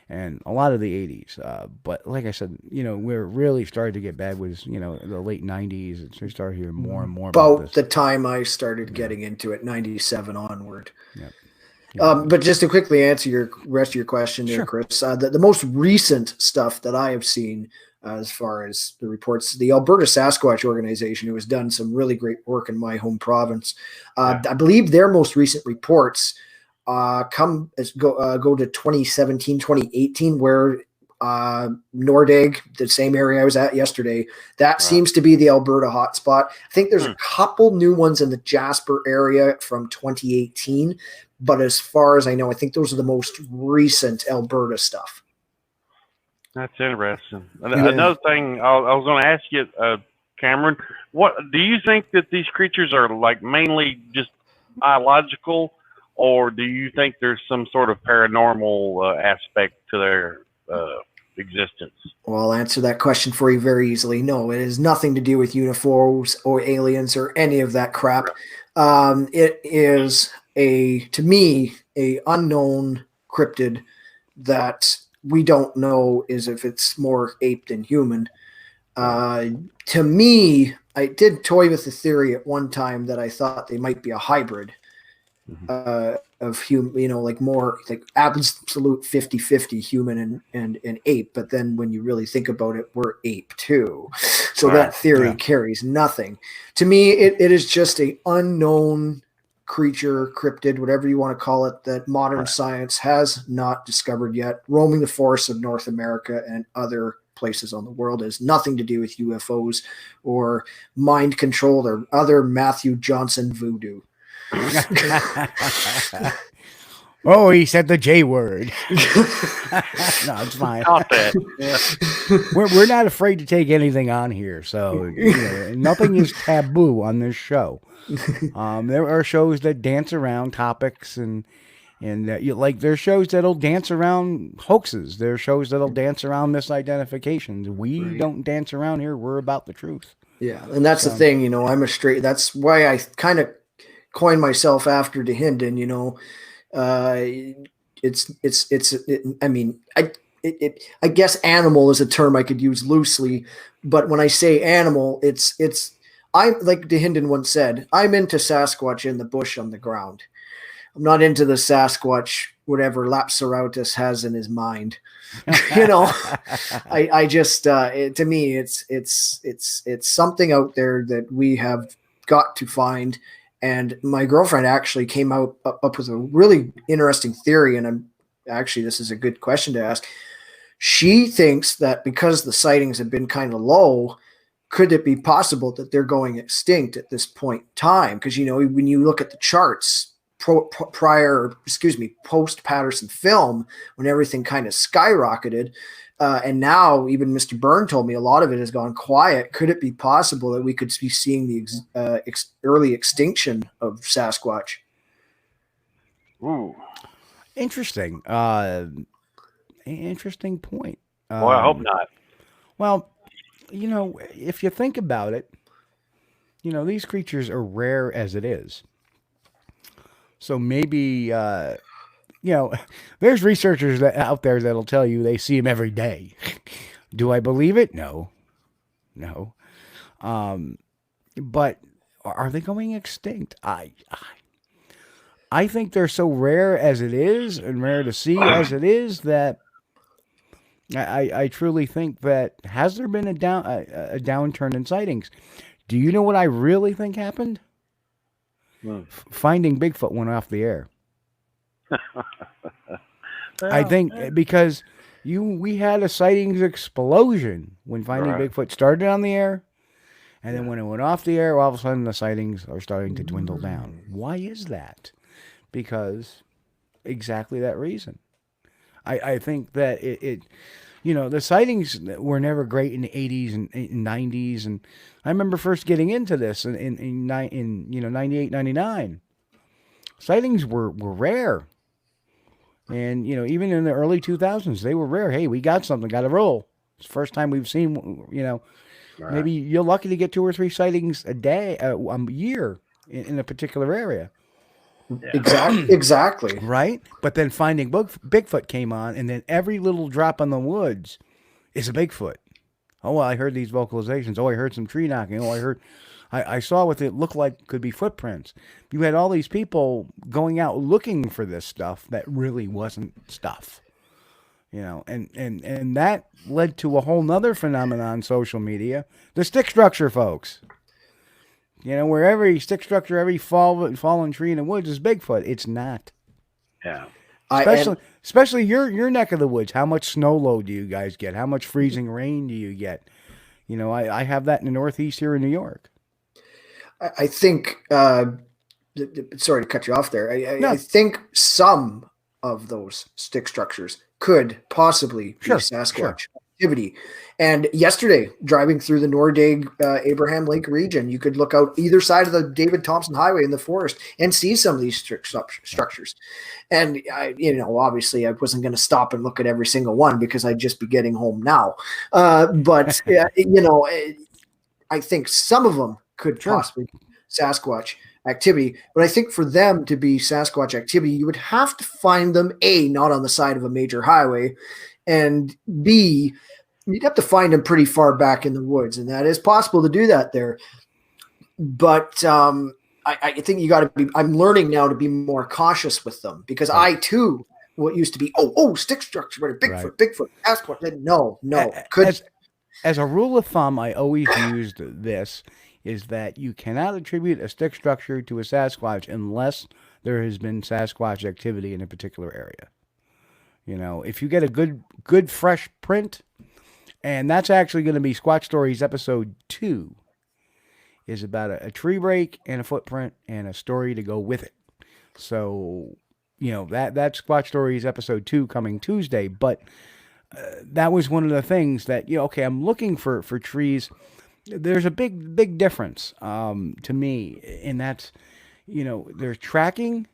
and a lot of the 80s. But like I said, you know, where it really started to get bad was, you know, the late 90s. We started hearing more and more about this. The time I started getting into it, 97 onward. Yep. But just to quickly answer your rest of your question there, Chris, the most recent stuff that I have seen as far as the reports, the Alberta Sasquatch organization, who has done some really great work in my home province, I believe their most recent reports go to 2017, 2018, where Nordegg, the same area I was at yesterday, that seems to be the Alberta hotspot. I think there's a couple new ones in the Jasper area from 2018, but as far as I know, I think those are the most recent Alberta stuff. That's interesting. Another thing I was going to ask you, Cameron, what do you think that these creatures are like mainly just biological, or do you think there's some sort of paranormal aspect to their existence? Well, I'll answer that question for you very easily. No, it has nothing to do with UFOs or aliens or any of that crap. It is to me, a unknown cryptid that we don't know is if it's more ape than human. To me, I did toy with the theory at one time that I thought they might be a hybrid. of human, like more like absolute 50-50 human and ape. But then when you really think about it, we're ape too. So that theory carries nothing. To me, it is just a unknown creature, cryptid, whatever you want to call it, that modern science has not discovered yet, roaming the forests of North America and other places on the world. It has nothing to do with UFOs or mind controlled or other Matthew Johnson voodoo. Oh, he said the J word. No, it's fine. Not that. We're not afraid to take anything on here, so nothing is taboo on this show. There are shows that dance around topics, and there's shows that'll dance around hoaxes. There are shows that'll dance around misidentifications. We don't dance around here. We're about the truth. Yeah, and that's the thing. I'm a straight. That's why I kind of coined myself after DeHinden. I guess animal is a term I could use loosely, but when I say animal, I'm like DeHinden once said, I'm into Sasquatch in the bush on the ground. I'm not into the Sasquatch, whatever Lapsarautus has in his mind. I just, to me, it's something out there that we have got to find. And my girlfriend actually came up with a really interesting theory. And this is a good question to ask. She thinks that because the sightings have been kind of low, could it be possible that they're going extinct at this point in time? Because, when you look at the charts post Patterson film, when everything kind of skyrocketed, and now even Mr. Byrne told me a lot of it has gone quiet. Could it be possible that we could be seeing the early extinction of Sasquatch? Ooh. Interesting. Interesting point. Well, I hope not. Well, if you think about it, these creatures are rare as it is. So maybe, there's researchers out there that'll tell you they see them every day. Do I believe it? No. But are they going extinct? I think they're so rare as it is and rare to see as it is that I truly think that has there been a downturn in sightings? Do you know what I really think happened? Finding Bigfoot went off the air. I think because we had a sightings explosion when Finding Bigfoot started on the air, and then when it went off the air, all of a sudden the sightings are starting to dwindle down. Why is that? Because exactly that reason. I think that the sightings were never great in the 80s and 90s, and I remember first getting into this in 98, 99. Sightings were rare. And, even in the early 2000s, they were rare. Hey, we got something, got to roll. It's the first time we've seen, maybe you're lucky to get 2 or 3 sightings a day, a year in a particular area. Yeah. Exactly. Right? But then Finding Bigfoot came on, and then every little drop in the woods is a Bigfoot. Oh, well, I heard these vocalizations. Oh, I heard some tree knocking. Oh, I saw what it looked like could be footprints. You had all these people going out looking for this stuff that really wasn't stuff. And that led to a whole nother phenomenon on social media, the stick structure, folks. Where every stick structure, every fallen tree in the woods is Bigfoot. It's not. Yeah. Especially your neck of the woods. How much snow load do you guys get? How much freezing rain do you get? I have that in the Northeast here in New York. I think, sorry to cut you off there. I think some of those stick structures could possibly be Sasquatch activity. And yesterday, driving through the Nordegg Abraham Lake region, you could look out either side of the David Thompson Highway in the forest and see some of these structures. And obviously, I wasn't going to stop and look at every single one because I'd just be getting home now. But I think some of them could possibly be Sasquatch activity. But I think for them to be Sasquatch activity, you would have to find them, A, not on the side of a major highway, and B, you'd have to find them pretty far back in the woods. And that is possible to do that there. But I think you got to be. I'm learning now to be more cautious with them because I too, what used to be, stick structure, Bigfoot, Bigfoot, Sasquatch. No, As a rule of thumb, I always used this, is that you cannot attribute a stick structure to a Sasquatch unless there has been Sasquatch activity in a particular area. You know, if you get a good fresh print, and that's actually going to be Squatch Stories episode 2, is about a tree break and a footprint and a story to go with it. So, you know, that's Squatch Stories episode 2 coming Tuesday, but that was one of the things that, you know, okay, I'm looking for trees. There's a big difference to me, and that's, you know, there's tracking,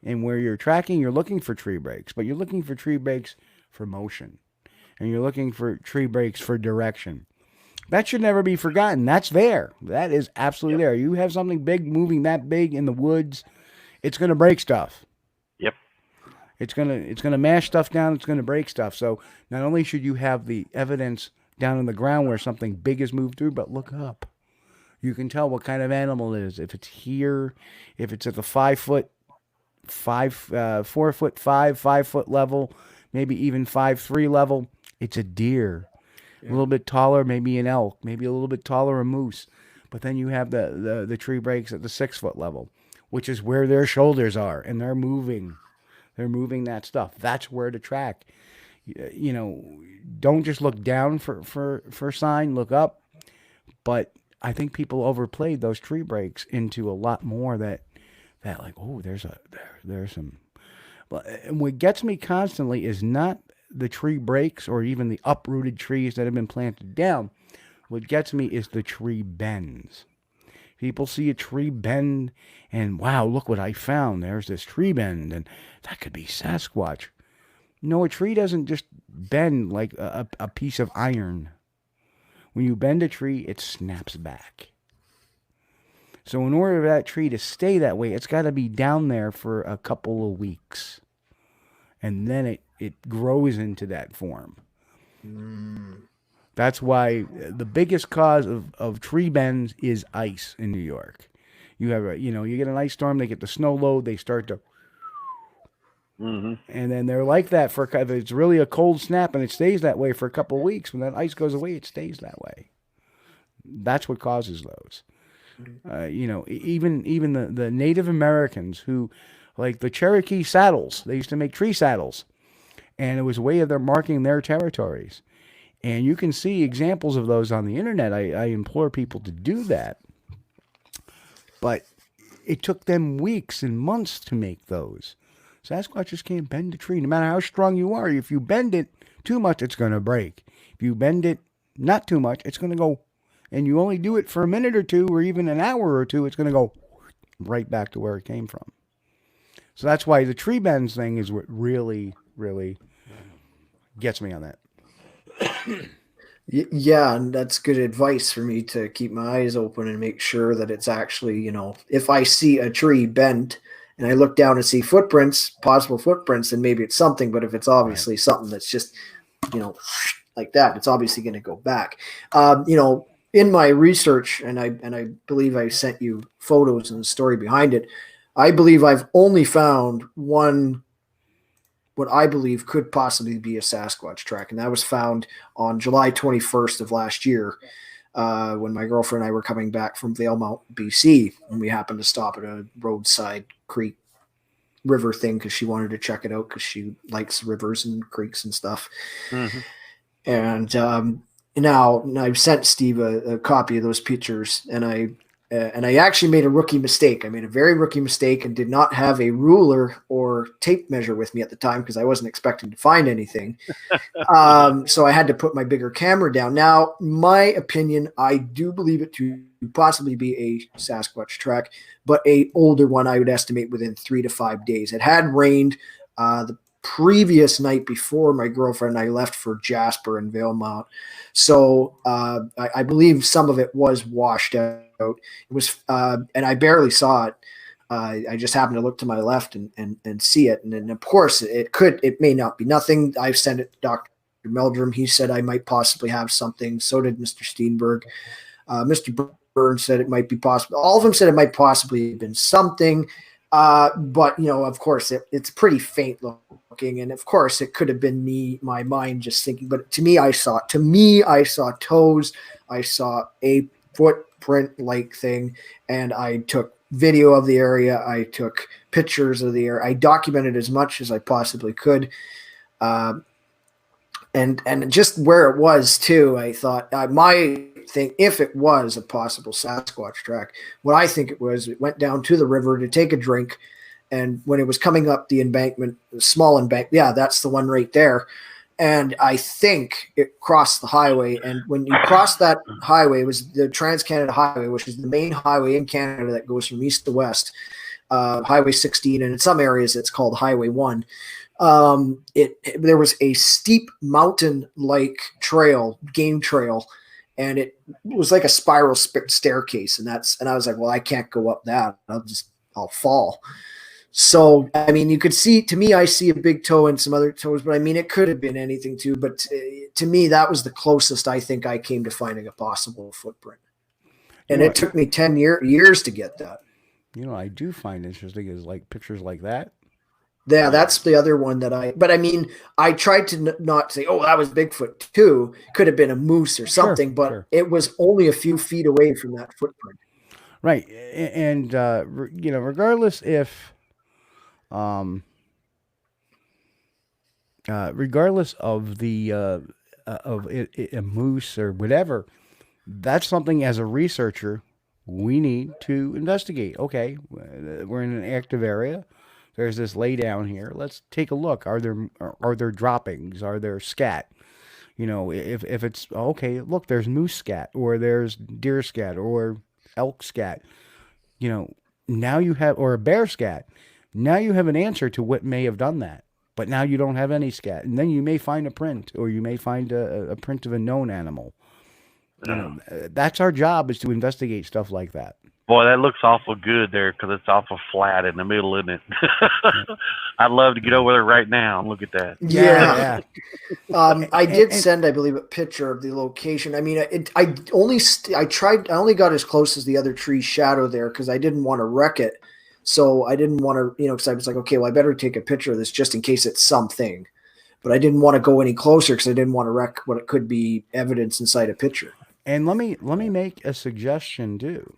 and where you're tracking, you're looking for tree breaks, but you're looking for tree breaks for motion, and you're looking for tree breaks for direction. That should never be forgotten. That's there. That is absolutely there. You have something big moving that big in the woods, it's going to break stuff. Yep. It's gonna mash stuff down. It's gonna break stuff. So not only should you have the evidence down in the ground where something big has moved through, but look up. You can tell what kind of animal it is. If it's here, if it's at the 4 foot 5 level, maybe even 5'3" level, it's a deer. A little bit taller, maybe an elk, maybe a little bit taller, a moose. But then you have the tree breaks at the 6 foot level, which is where their shoulders are, and they're moving. They're moving that stuff. That's where to track. You know, don't just look down for sign, look up. But I think people overplayed those tree breaks into a lot more that like, oh, there's some. And what gets me constantly is not the tree breaks or even the uprooted trees that have been planted down. What gets me is the tree bends. People see a tree bend and, wow, look what I found. There's this tree bend, and that could be Sasquatch. No, a tree doesn't just bend like a piece of iron. When you bend a tree, it snaps back. So in order for that tree to stay that way, it's got to be down there for a couple of weeks. And then it grows into that form. That's why the biggest cause of tree bends is ice in New York. You have you get an ice storm, they get the snow load, they start to, and then they're like that if it's really a cold snap and it stays that way for a couple of weeks. When that ice goes away, it stays that way. That's what causes those. Even the Native Americans who, like the Cherokee saddles, they used to make tree saddles, and it was a way of their marking their territories. And you can see examples of those on the internet. I implore people to do that. But it took them weeks and months to make those. Sasquatch just can't bend a tree. No matter how strong you are, if you bend it too much, it's going to break. If you bend it not too much, it's going to go. And you only do it for a minute or two or even an hour or two, it's going to go right back to where it came from. So that's why the tree bends thing is what really, really gets me on that. Yeah, and that's good advice for me to keep my eyes open and make sure that it's actually, if I see a tree bent and I look down and see possible footprints, then maybe it's something. But if it's obviously something that's just, like that, it's obviously going to go back. In my research, and I believe I sent you photos and the story behind it, I believe I've only found one what I believe could possibly be a Sasquatch track, and that was found on July 21st of last year when my girlfriend and I were coming back from Valemount, BC, and we happened to stop at a roadside creek river thing because she wanted to check it out because she likes rivers and creeks and stuff. Mm-hmm. And now I've sent Steve a copy of those pictures, and I actually made a rookie mistake. I made a very rookie mistake and did not have a ruler or tape measure with me at the time because I wasn't expecting to find anything. So I had to put my bigger camera down. Now, my opinion, I do believe it to possibly be a Sasquatch track, but a older one I would estimate within 3 to 5 days. It had rained the previous night before my girlfriend and I left for Jasper and Valemount. So I believe some of it was washed out. It was, and I barely saw it. I just happened to look to my left and see it. And then of course it may not be nothing. I've sent it to Dr. Meldrum. He said I might possibly have something. So did Mr. Steenberg. Mr. and said it might be possible. All of them said it might possibly have been something. But, of course, it's pretty faint looking. And, of course, it could have been my mind just thinking. But to me, I saw toes. I saw a footprint-like thing. And I took video of the area. I took pictures of the area. I documented as much as I possibly could. And just where it was, too, I thought my thing, if it was a possible Sasquatch track, what I think it went down to the river to take a drink. And when it was coming up the embankment, the small embankment, yeah, that's the one right there. And I think it crossed the highway. And when you cross that highway, it was the Trans-Canada Highway, which is the main highway in Canada that goes from east to west, Highway 16. And in some areas, it's called Highway 1. There was a steep mountain-like game trail, and it was like a spiral staircase. And I was like, well, I can't go up that. I'll fall. So, I mean, you could see, to me, I see a big toe and some other toes, but I mean, it could have been anything too. But to me, that was the closest I think I came to finding a possible footprint. And it took me 10 years to get that. I do find interesting is like pictures like that. Yeah, that's the other one but I mean, I tried to not say, oh, that was Bigfoot too. Could have been a moose or something, but it was only a few feet away from that footprint. Right. And, regardless if, regardless of a moose or whatever, that's something as a researcher we need to investigate. Okay, we're in an active area. There's this lay down here. Let's take a look. Are there droppings? Are there scat? If it's okay, look, there's moose scat, or there's deer scat, or elk scat. Now you have, or a bear scat. Now you have an answer to what may have done that. But now you don't have any scat, and then you may find a print, or you may find a print of a known animal. That's our job, is to investigate stuff like that. Boy, that looks awful good there, because it's awful flat in the middle, isn't it? I'd love to get over there right now and look at that. Yeah. I did send, I believe, a picture of the location. I mean, I only got as close as the other tree shadow there because I didn't want to wreck it. So I didn't want to, because I was like, okay, well, I better take a picture of this just in case it's something. But I didn't want to go any closer because I didn't want to wreck what it could be evidence inside a picture. And let me make a suggestion too.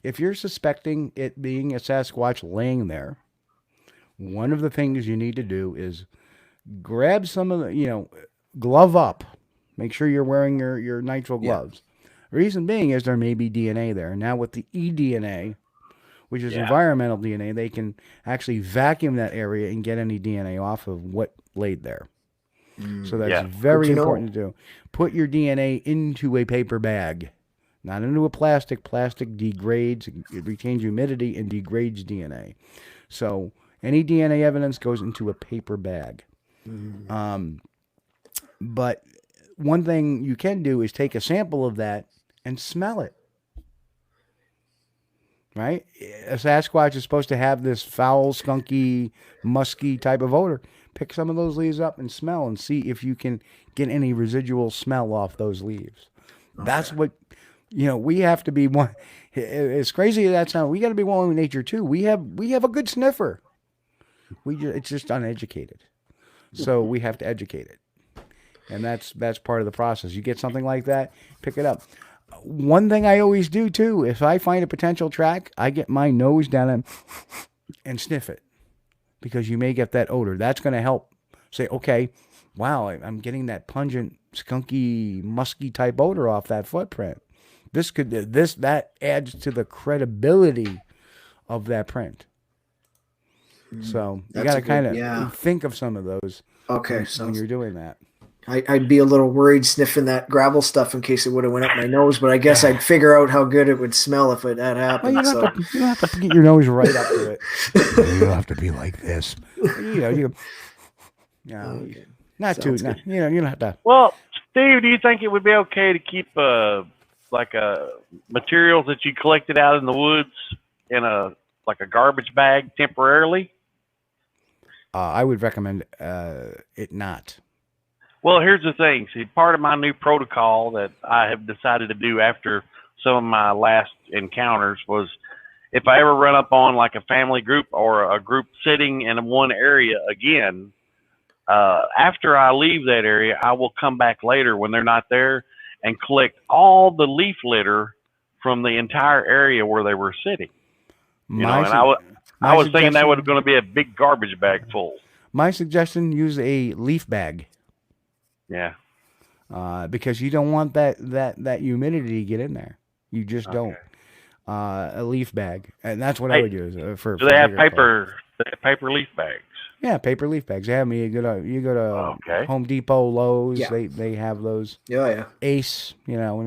If you're suspecting it being a Sasquatch laying there, one of the things you need to do is grab some of the, glove up. Make sure you're wearing your nitrile gloves. Yeah. Reason being is there may be DNA there. Now with the eDNA, which is environmental DNA, they can actually vacuum that area and get any DNA off of what laid there. So that's very important to do. Put your DNA into a paper bag. Not into a plastic. Plastic degrades, it retains humidity and degrades DNA. So any DNA evidence goes into a paper bag. But one thing you can do is take a sample of that and smell it. Right? A Sasquatch is supposed to have this foul, skunky, musky type of odor. Pick some of those leaves up and smell and see if you can get any residual smell off those leaves. Okay. That's what... we have to be one. As crazy as that sounds, we got to be one with nature too. We have a good sniffer. It's just uneducated, so we have to educate it, and that's part of the process. You get something like that, pick it up. One thing I always do too, if I find a potential track, I get my nose down and sniff it, because you may get that odor. That's going to help say, okay, wow, I'm getting that pungent, skunky, musky type odor off that footprint. That adds to the credibility of that print. So you got to kind of think of some of those. Okay, when you're doing that, I'd be a little worried sniffing that gravel stuff in case it would have went up my nose, but I guess I'd figure out how good it would smell if that happened. Well, you don't have to get your nose right up to it. You don't have to be like this. You don't have to. Well, Steve, do you think it would be okay to keep materials that you collected out in the woods in a garbage bag temporarily? I would recommend it not. Well, here's the thing. See, part of my new protocol that I have decided to do after some of my last encounters was if I ever run up on like a family group or a group sitting in one area again, after I leave that area, I will come back later when they're not there and collect all the leaf litter from the entire area where they were sitting. You know, and I was thinking that was going to be a big garbage bag full. My suggestion: use a leaf bag. Yeah. Because you don't want that humidity to get in there. You just don't. A leaf bag, and that's what I would use for. Do they have paper leaf bags? Yeah, paper leaf bags. They have me. You go to Home Depot, Lowe's. Yeah. They have those. Yeah. Ace. You know,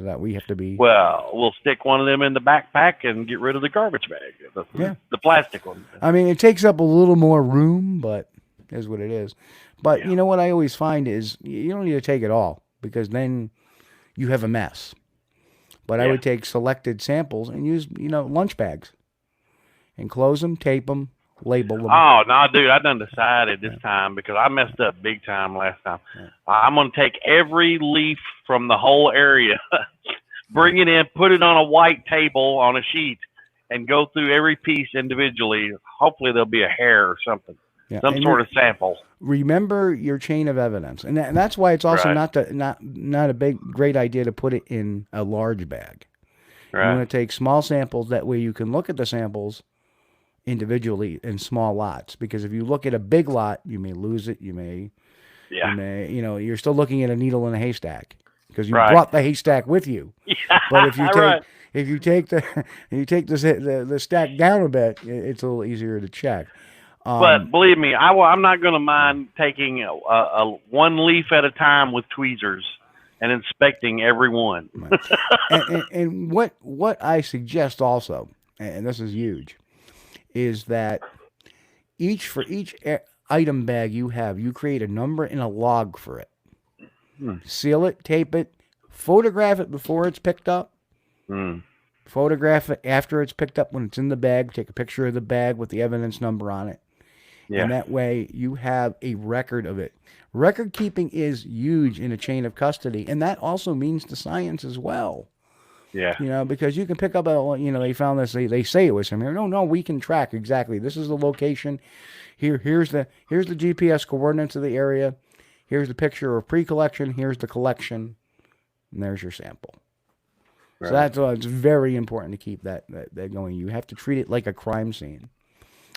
that we have to be. Well, we'll stick one of them in the backpack and get rid of the garbage bag. The plastic one. I mean, it takes up a little more room, but is what it is. But you know what I always find is you don't need to take it all because then you have a mess. But I would take selected samples and use, lunch bags and close them, tape them, label them. Oh, no, dude, I done decided this time because I messed up big time last time. I'm going to take every leaf from the whole area, bring it in, put it on a white table on a sheet, and go through every piece individually. Hopefully there'll be a hair or something. Yeah. Some sort of sample. Remember your chain of evidence, and that's why it's also not a great idea to put it in a large bag. Right. You want to take small samples. That way you can look at the samples individually in small lots. Because if you look at a big lot, you may lose it. You may, you're still looking at a needle in a haystack because you brought the haystack with you. Yeah, but if you take the stack down a bit, it's a little easier to check. But believe me, I'm not going to mind taking a one leaf at a time with tweezers and inspecting every one. and what I suggest also, and this is huge, is that for each item bag you have, you create a number and a log for it. Seal it, tape it, photograph it before it's picked up. Photograph it after it's picked up when it's in the bag. Take a picture of the bag with the evidence number on it. Yeah. And that way you have a record of it. Record keeping is huge in a chain of custody, and that also means to science as well. Yeah. Because you can pick up they found this, they say it was from here. No, we can track exactly. This is the location. Here's the GPS coordinates of the area. Here's the picture of pre-collection. Here's the collection. And there's your sample. Right. So that's it's very important to keep that going. You have to treat it like a crime scene.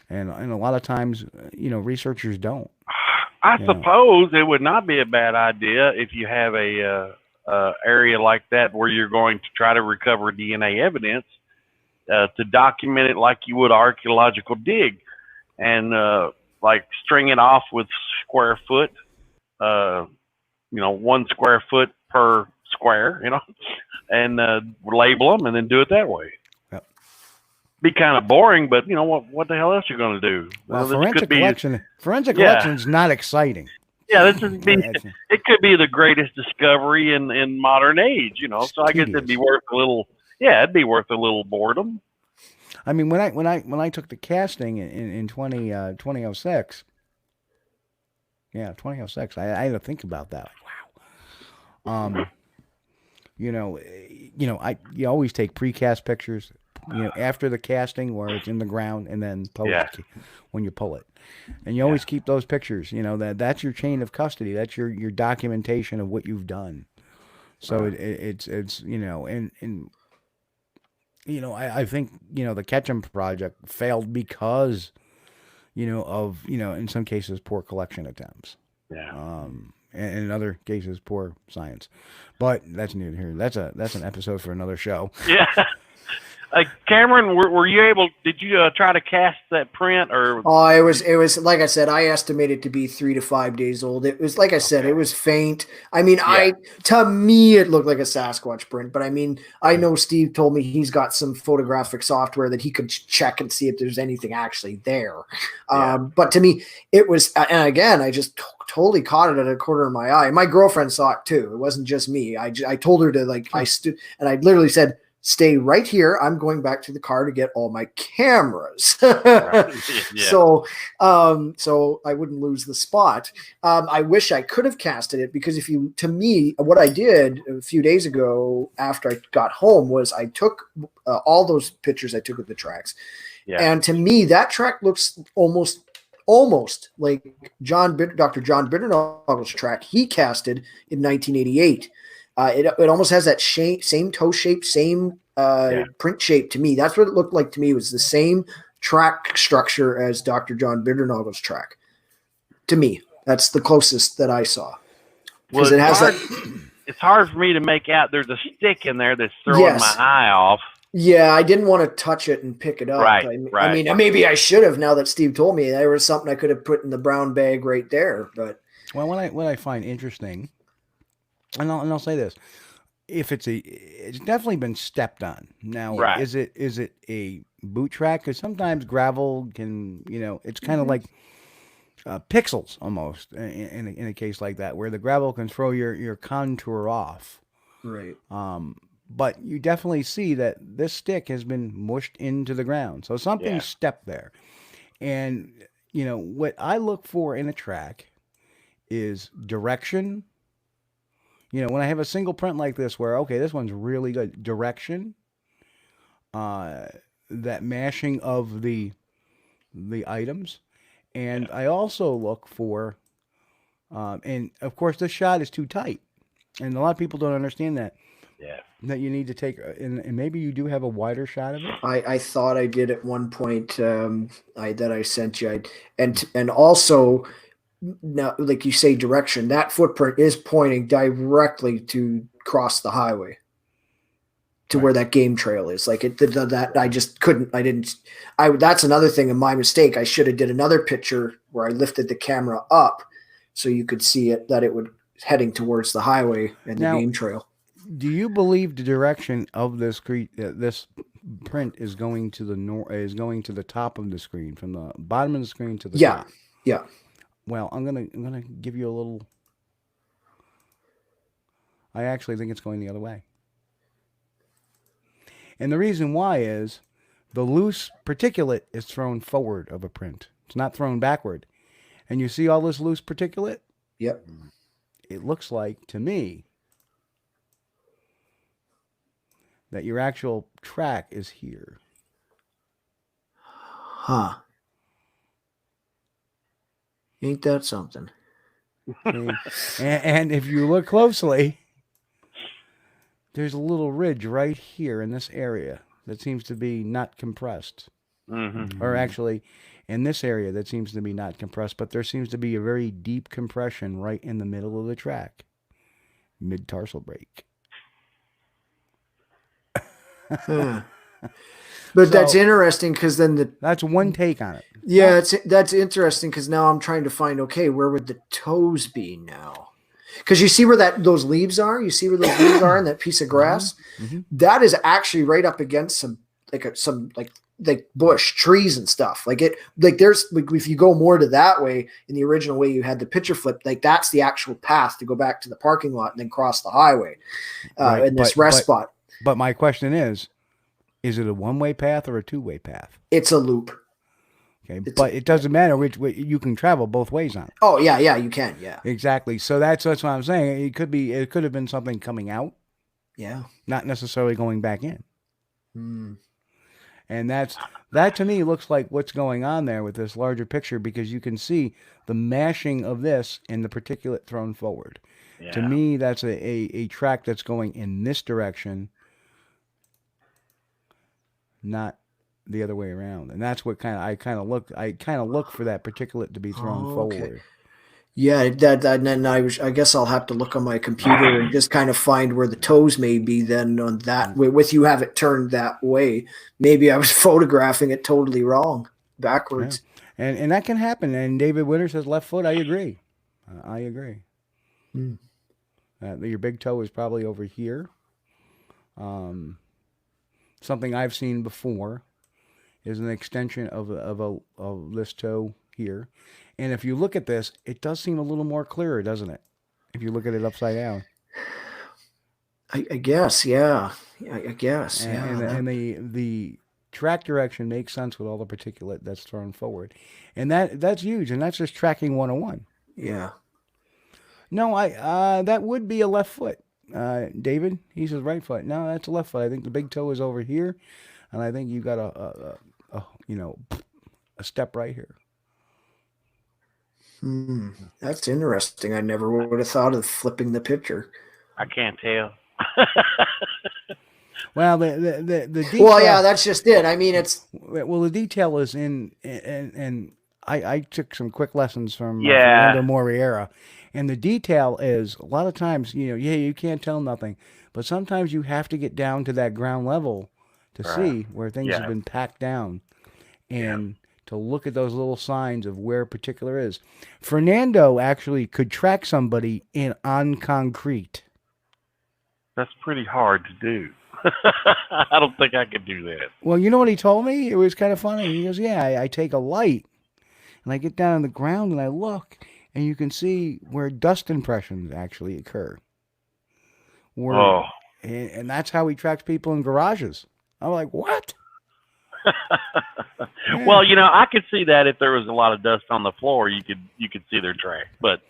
And a lot of times, researchers don't. I suppose it would not be a bad idea if you have a area like that where you're going to try to recover DNA evidence to document it like you would archaeological dig, and like string it off with square foot, 1 square foot per square, and label them and then do it that way. Be kind of boring, but what the hell else are you going to do? Well, forensic collection is not exciting. Yeah, it could be the greatest discovery in modern age, So I guess it'd be worth a little. Yeah, it'd be worth a little boredom. I mean, when I took the casting in 2006. Yeah, 2006. I had to think about that. Like, wow. You always take precast pictures. After the casting where it's in the ground and then post when you pull it. And you always keep those pictures, that's your chain of custody. That's your documentation of what you've done. So it's I think, the Ketchum project failed because, of, in some cases, poor collection attempts. Yeah. And in other cases, poor science. But that's new here. That's an episode for another show. Yeah. Cameron, were you able? Did you try to cast that print or? Oh, it was like I said. I estimated to be 3 to 5 days old. It was like I said. It was faint. I mean, to me it looked like a Sasquatch print. But I mean, I know Steve told me he's got some photographic software that he could check and see if there's anything actually there. But to me, it was. And again, I just totally caught it at a corner of my eye. My girlfriend saw it too. It wasn't just me. I told her to I stood and I literally said, stay right here. I'm going back to the car to get all my cameras. Yeah. So I wouldn't lose the spot. I wish I could have casted it, because to me, what I did a few days ago after I got home was I took all those pictures I took of the tracks. Yeah. And to me, that track looks almost like Dr. John Bitternagel's track he casted in 1988. It almost has that same toe shape, same print shape to me. That's what it looked like to me. It was the same track structure as Dr. John Bitternagel's track. To me, that's the closest that I saw. Well, It has it's hard for me to make out. There's a stick in there that's throwing my eye off. Yeah, I didn't want to touch it and pick it up. Right. I mean, maybe I should have. Now that Steve told me, there was something I could have put in the brown bag right there. But what I find interesting, and I'll say this: if it's definitely been stepped on. Now, is it a boot track? Because sometimes gravel can, it's kind of like pixels almost in a case like that, where the gravel can throw your contour off. Right. But you definitely see that this stick has been mushed into the ground. So something stepped there. And, what I look for in a track is direction. When I have a single print like this where, okay, this one's really good. Direction. That mashing of the items. And I also look for, and of course this shot is too tight. And a lot of people don't understand that. Yeah. That you need to take, and maybe you do have a wider shot of it. I thought I did at one point that I sent you, and also now, like you say, direction. That footprint is pointing directly to cross the highway to where that game trail is. Like that I just couldn't. That's another thing of my mistake. I should have did another picture where I lifted the camera up so you could see it, that it would heading towards the highway and the game trail. Do you believe the direction of this this print is going to the top of the screen, from the bottom of the screen to the top? Yeah. Well, I'm gonna give you a little. I actually think it's going the other way, and the reason why is the loose particulate is thrown forward of a print. It's not thrown backward, and you see all this loose particulate. Yep. It looks like to me that your actual track is here. Huh. Ain't that something? And if you look closely, there's a little ridge right here in this area that seems to be not compressed. Mm-hmm. Or actually, in this area that seems to be not compressed, but there seems to be a very deep compression right in the middle of the track. Mid-tarsal break. But that's interesting, because then that's one take on it. Yeah, that's interesting, because now I'm trying to find, okay, where would the toes be now? Because you see where those leaves are? You see where those leaves are in that piece of grass? Mm-hmm. That is actually right up against some bush, trees and stuff. There's if you go more to that way, in the original way you had the picture flip, that's the actual path to go back to the parking lot and then cross the highway in this rest spot. But my question is it a one-way path or a two-way path? It's a loop. Okay, but it doesn't matter which way. You can travel both ways on it. Oh yeah, you can. Yeah, exactly. So that's what I'm saying. It could have been something coming out. Yeah, not necessarily going back in. Hmm. And that to me looks like what's going on there with this larger picture, because you can see the mashing of this and the particulate thrown forward. Yeah. To me, that's a track that's going in this direction, not the other way around. And that's what I kind of look for that particulate to be thrown forward. Yeah, and then I guess I'll have to look on my computer and just kind of find where the toes may be then on that. With you have it turned that way. Maybe I was photographing it totally wrong, backwards. Yeah. And that can happen. And David Winter says left foot. I agree. Your big toe is probably over here. Something I've seen before is an extension of this toe here. And if you look at this, it does seem a little more clearer, doesn't it? If you look at it upside down. I guess, yeah. I guess. And the track direction makes sense with all the particulate that's thrown forward, and that's huge. And that's just tracking 101. Yeah. No, that would be a left foot. David, he says right foot. No, that's a left foot. I think the big toe is over here, and I think you got a step right here. That's interesting. I never would have thought of flipping the picture. I can't tell. Well, the detail, well, yeah, that's just it. I mean, it's the detail is in, and I took some quick lessons from Yeah. Fernando Moriera, and the detail is a lot of times, you can't tell nothing, but sometimes you have to get down to that ground level to see where things have been packed down, and to look at those little signs of where particular is. Fernando actually could track somebody on concrete. That's pretty hard to do. I don't think I could do that. Well, you know what he told me? It was kind of funny. He goes, yeah, I take a light, and I get down on the ground, and I look, and you can see where dust impressions actually occur. And that's how he tracks people in garages. I'm like, what? Well, I could see that if there was a lot of dust on the floor, you could see their track. But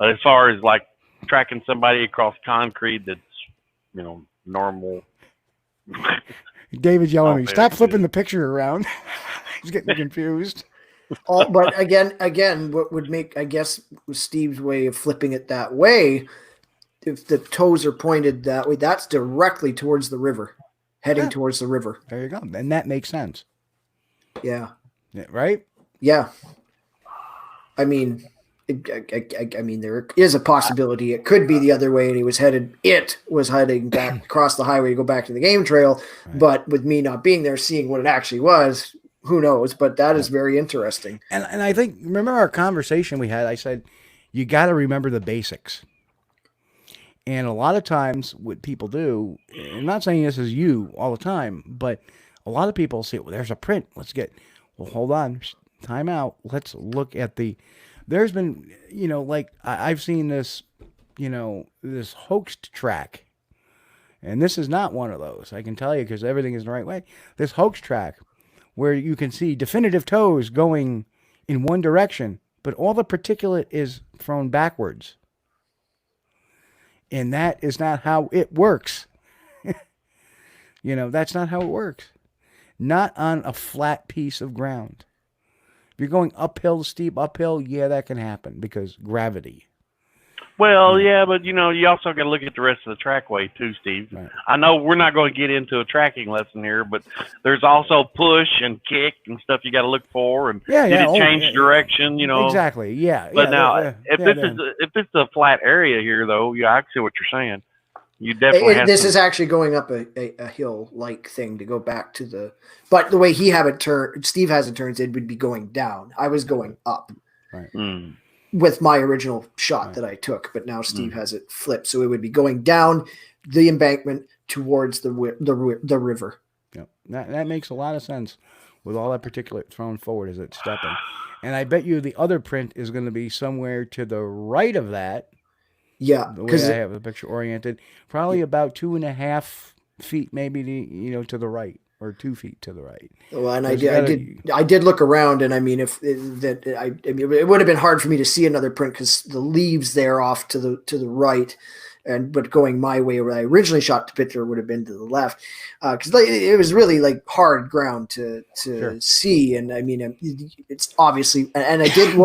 as far as like tracking somebody across concrete, that's normal. David's yelling at me, stop flipping the picture around. He's getting confused. But again, what would make, I guess, Steve's way of flipping it that way, if the toes are pointed that way, that's directly towards the river, heading towards the river. There you go. And that makes sense. Yeah. Right? Yeah. I mean, there is a possibility it could be the other way, and it was heading back across the highway to go back to the game trail. Right. But with me not being there, seeing what it actually was, who knows? But that is very interesting. And I think, remember our conversation we had, I said, you got to remember the basics. And a lot of times what people do, I'm not saying this is you all the time, but a lot of people say, well, there's a print. Hold on, time out. Let's look at there's been, I've seen this, this hoaxed track. And this is not one of those, I can tell you, because everything is the right way. This hoax track where you can see definitive toes going in one direction, but all the particulate is thrown backwards. And that is not how it works. That's not how it works. Not on a flat piece of ground. If you're going steep uphill, yeah, that can happen because gravity. Well, yeah, but you also got to look at the rest of the trackway too, Steve. Right. I know we're not going to get into a tracking lesson here, but there's also push and kick and stuff you got to look for, and did it change direction? Exactly. Yeah. But if it's a flat area here, though, I see what you're saying. You definitely. This is actually going up a hill-like thing to go back to the. But the way he have it turned, Steve has it turned, it would be going down. I was going up. Right. With my original shot that I took, but now Steve has it flipped, so it would be going down the embankment towards the river. Yep. That makes a lot of sense with all that particulate thrown forward as it's stepping. And I bet you the other print is going to be somewhere to the right of that. Yeah, the way I have the picture oriented, probably about 2.5 feet, maybe to the right. Or 2 feet to the right. Well, and I did look around, and I mean, it would have been hard for me to see another print because the leaves there off to the right, but going my way where I originally shot the picture would have been to the left, because it was really like hard ground to see, and I mean, it's obviously, and I did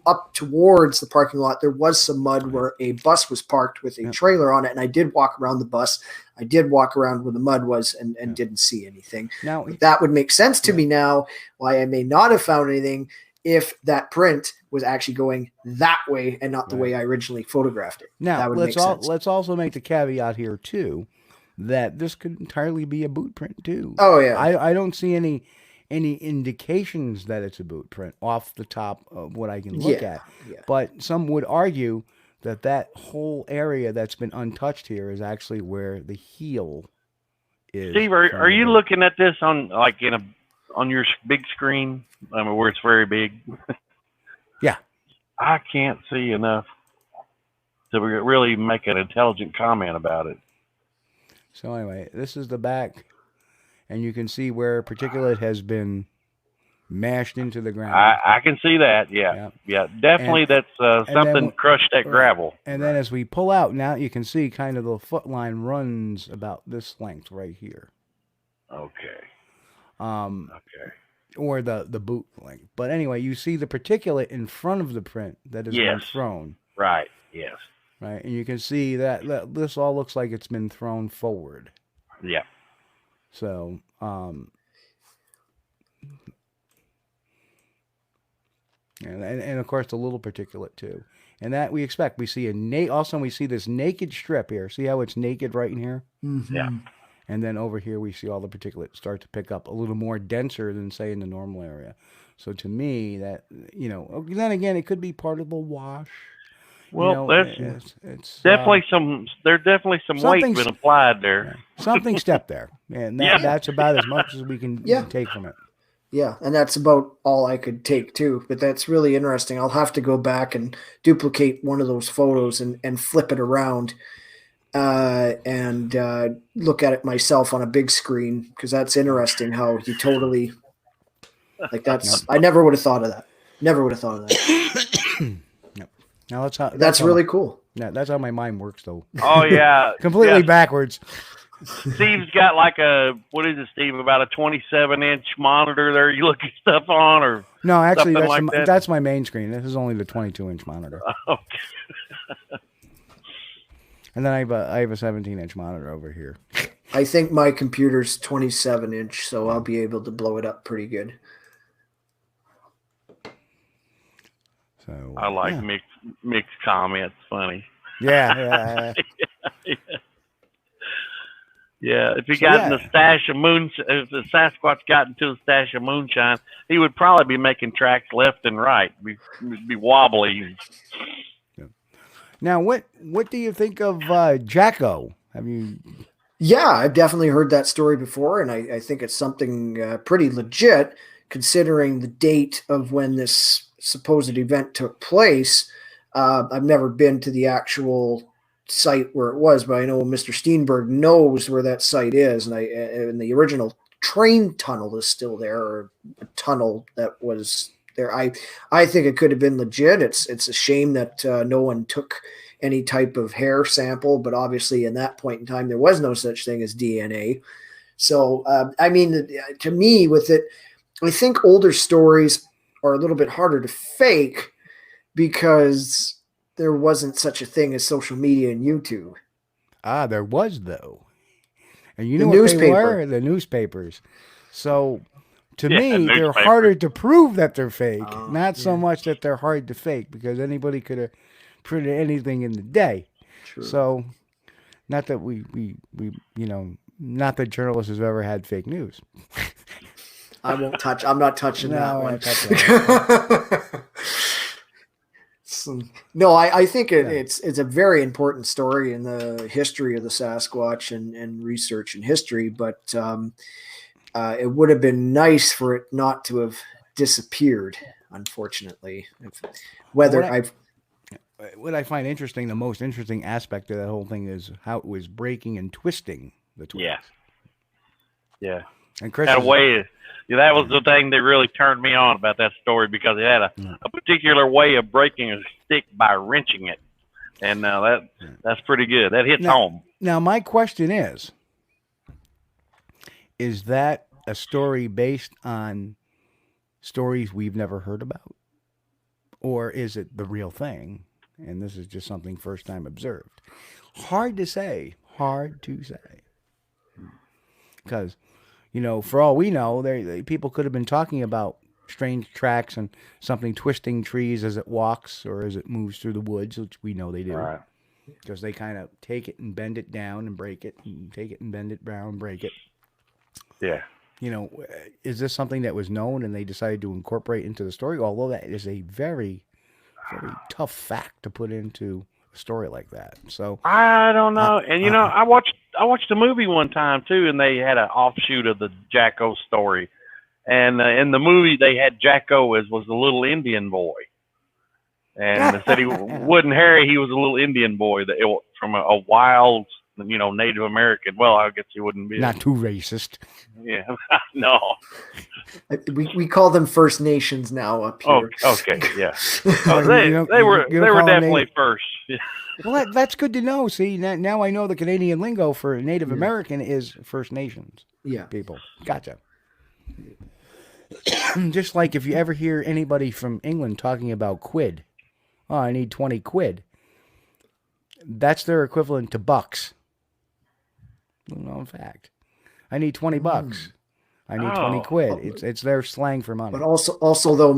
up towards the parking lot. There was some mud where a bus was parked with a trailer on it, and I did walk around the bus. I did walk around where the mud was and didn't see anything. Now that would make sense to me now why I may not have found anything if that print was actually going that way and not the way I originally photographed it. Now that would make sense. Let's also make the caveat here too that this could entirely be a boot print too. Oh yeah. I don't see any indications that it's a boot print off the top of what I can look at. Yeah. But some would argue that whole area that's been untouched here is actually where the heel is. Steve, are you looking at this on on your big screen? I mean, where it's very big. Yeah. I can't see enough to really make an intelligent comment about it. So anyway, this is the back, and you can see where particulate has been mashed into the ground. I can see that. Yeah. Definitely, and that's something crushed that gravel. And then as we pull out, now you can see kind of the foot line runs about this length right here. Okay. Okay. Or the boot length. But anyway, you see the particulate in front of the print that has been thrown. Right. Yes. Right, and you can see that this all looks like it's been thrown forward. Yeah. So, and of course the little particulate too, and that we expect. We see also we see this naked strip here. See how it's naked right in here? Mm-hmm. Yeah. And then over here we see all the particulate start to pick up a little more denser than say in the normal area. So to me, that then again, it could be part of the wash. Well, it's definitely there's definitely some weight been applied there. Yeah. Something stepped there, and that's about as much as we can take from it. Yeah, and that's about all I could take too. But that's really interesting. I'll have to go back and duplicate one of those photos and flip it around and look at it myself on a big screen, because that's interesting how you totally that's. I never would have thought of that. Never would have thought of that. Now that's really cool. Yeah, that's how my mind works, though. Oh yeah, completely backwards. Steve's got like what is it, Steve? About a 27-inch monitor there. You look at stuff on, or no? Actually, that's that's my main screen. This is only the 22-inch monitor. Okay. And then I have a 17-inch monitor over here. I think my computer's 27-inch, so I'll be able to blow it up pretty good. So I like mixed comments. Funny. Yeah. Yeah. If he got in the stash of if the Sasquatch got into the stash of moonshine, he would probably be making tracks left and right. Be wobbly. Yeah. Now, what do you think of Jacko? Have you? Yeah, I've definitely heard that story before, and I think it's something pretty legit, considering the date of when this supposed event took place. I've never been to the actual site where it was, but I know Mr. Steenberg knows where that site is, and the original train tunnel is still there, or a tunnel that was there. I think it could have been legit. It's a shame that no one took any type of hair sample, but obviously in that point in time there was no such thing as DNA. So I mean, to me, with it, I think older stories are a little bit harder to fake because there wasn't such a thing as social media and YouTube. There was, though. And you know what they were? The newspapers. So to me, they're harder to prove that they're fake. Not so much that they're hard to fake, because anybody could have printed anything in the day. True. So not that we not that journalists have ever had fake news. I'm not touching that one. No, I think it's a very important story in the history of the Sasquatch and research and history, but it would have been nice for it not to have disappeared, unfortunately. What I find interesting, the most interesting aspect of that whole thing is how it was breaking and twisting the twigs. Yeah. And Chris that was the thing that really turned me on about that story, because it had a particular way of breaking a stick by wrenching it. And that's pretty good. That hits home. Now, my question is that a story based on stories we've never heard about? Or is it the real thing? And this is just something first time observed. Hard to say. Because, for all we know, people could have been talking about strange tracks and something twisting trees as it walks or as it moves through the woods, which we know they do. Right. Because they kind of take it and bend it down and break it, and take it and bend it down and break it. Yeah. Is this something that was known and they decided to incorporate into the story? Although that is a very, very tough fact to put into a story like that. So I don't know. And I watched a movie one time too, and they had an offshoot of the Jacko story. And in the movie, they had Jacko was a little Indian boy, and they said he wasn't hairy. He was a little Indian boy from a wild Native American. Well, I guess he wouldn't be. Not too racist. Yeah, no. We call them First Nations now up here. Oh, okay, yeah. Oh, they were definitely first. Yeah. Well, that's good to know. See, now I know the Canadian lingo for Native American is First Nations. Yeah. People. Gotcha. Just like if you ever hear anybody from England talking about quid. Oh, I need 20 quid. That's their equivalent to bucks. Little known fact. I need 20 bucks. I need 20 quid. It's their slang for money. But also though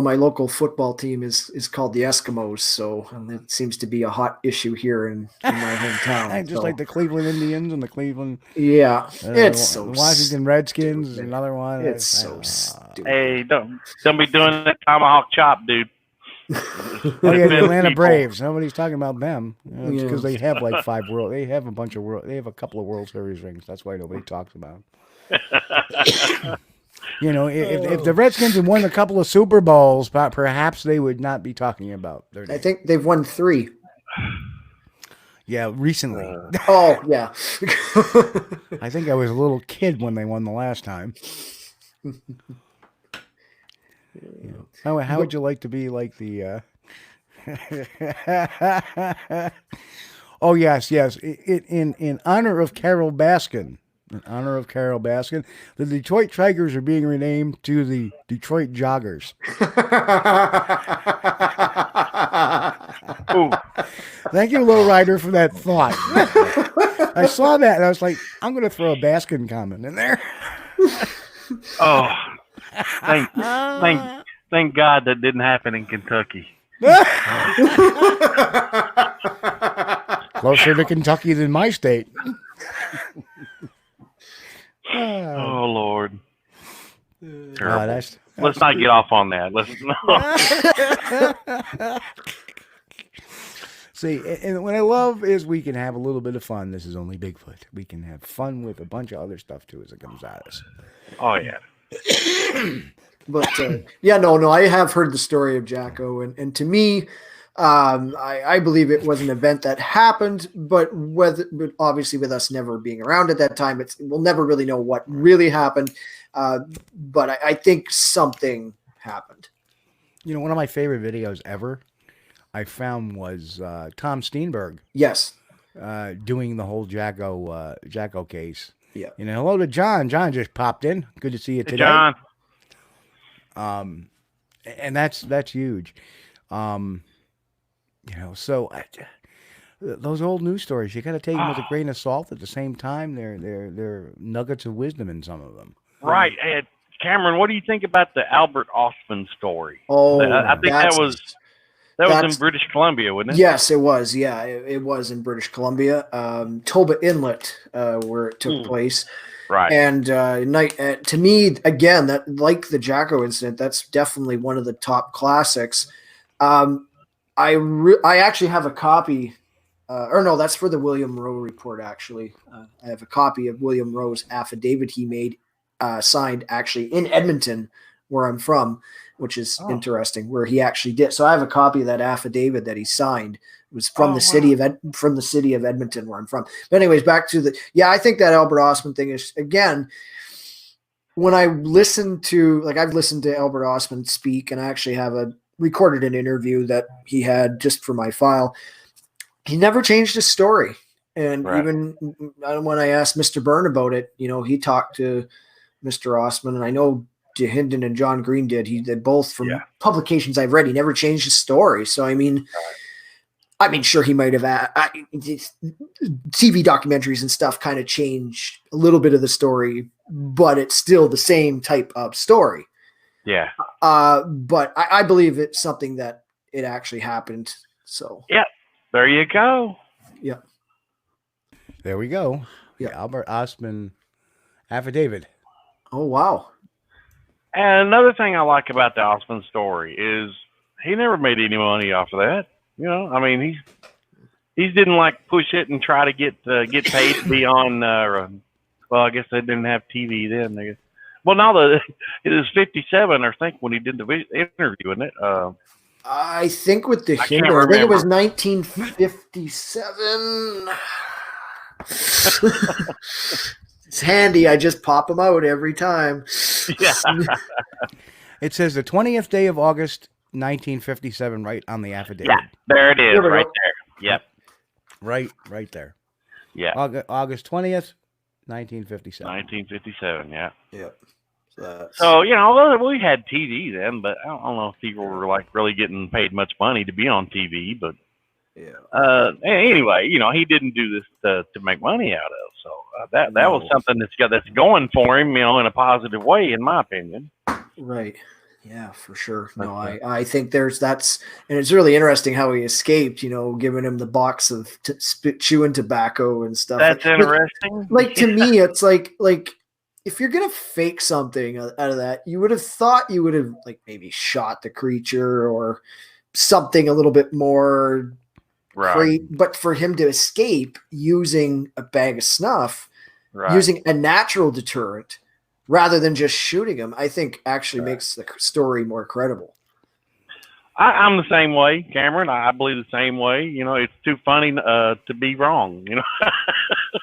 my local football team is called the Eskimos, so it seems to be a hot issue here in my hometown. Just like the Cleveland Indians and the Cleveland. Yeah, it's so the Washington Redskins is another one. It's so stupid. Hey, don't be doing that tomahawk chop, dude. Oh yeah, the Atlanta Braves. Nobody's talking about them. It's because they have like they have a couple of World Series rings. That's why nobody talks about them. If the Redskins had won a couple of Super Bowls, perhaps they would not be talking about their name. I think they've won 3. Yeah, recently. Oh, yeah. I think I was a little kid when they won the last time. How would you like to be like the... Oh, yes. In honor of Carol Baskin. The Detroit Tigers are being renamed to the Detroit Joggers. Thank you, Lowrider, for that thought. I saw that and I was like, I'm going to throw a Baskin comment in there. Oh, thank God that didn't happen in Kentucky. Closer to Kentucky than my state. Oh Lord! That's Let's not get off on that. See, and what I love is we can have a little bit of fun. This is only Bigfoot. We can have fun with a bunch of other stuff too as it comes at us. Oh yeah. But no, I have heard the story of Jacko, and to me, I believe it was an event that happened, but obviously with us never being around at that time, we'll never really know what really happened. But I think something happened. One of my favorite videos ever I found was Tom Steenberg. Yes. Doing the whole Jacko case. Yeah. Hello to John. John just popped in. Good to see you today. John. And that's huge. So those old news stories, you got to take them with a grain of salt. At the same time, they're nuggets of wisdom in some of them. Right. Cameron, what do you think about the Albert Ostman story? Oh, I think that was in British Columbia, wasn't it? Yes, it was. Yeah, it was in British Columbia. Toba Inlet, where it took place. Right. And to me, again, that like the Jacko incident, that's definitely one of the top classics. I actually have a copy, that's for the William Rowe report. Actually, I have a copy of William Rowe's affidavit he made, signed actually in Edmonton, where I'm from, which is interesting, where he actually did. So I have a copy of that affidavit that he signed. It was from the city of Edmonton, where I'm from. But anyways, back to I think that Albert Ostman thing is, again, when I listen to, I've listened to Albert Ostman speak, and I actually have recorded an interview that he had just for my file. He never changed his story. And even when I asked Mr. Byrne about it, he talked to Mr. Ostman, and I know Hinden and John Green did. They both, from publications I've read, he never changed his story. So, I mean, sure, he might have TV documentaries and stuff kind of changed a little bit of the story, but it's still the same type of story. Yeah. But I believe it's something that it actually happened. So. Yeah. There you go. Yeah. There we go. Yeah. Albert Ostman affidavit. Oh, wow. And another thing I like about the Ostman story is he never made any money off of that. He didn't push it and try to get paid to be on. Well, I guess they didn't have TV then. Well, now it was 57, I think, when he did the interview, wasn't it? I think with the I can't Hinder, I think it was remember. 1957. It's handy. I just pop them out every time. Yeah. It says the 20th day of August, 1957, right on the affidavit. Yeah, there it is, There we right go. there. Yep. Right there. Yeah. August 20th, 1957. 1957. Yeah. Yep. So we had TV then, but I don't know if people were like really getting paid much money to be on TV. But anyway, he didn't do this to make money out of. So that was something that's going for him, in a positive way, in my opinion. Right. Yeah, for sure. No, I think and it's really interesting how he escaped, giving him the box of chewing tobacco and stuff. That's interesting. Like to me, it's like if you're going to fake something out of that, you would have thought you would have like maybe shot the creature or something a little bit more right. But for him to escape using a bag of snuff, using a natural deterrent, rather than just shooting him, I think actually makes the story more credible. I'm the same way, Cameron. I believe the same way. It's too funny to be wrong.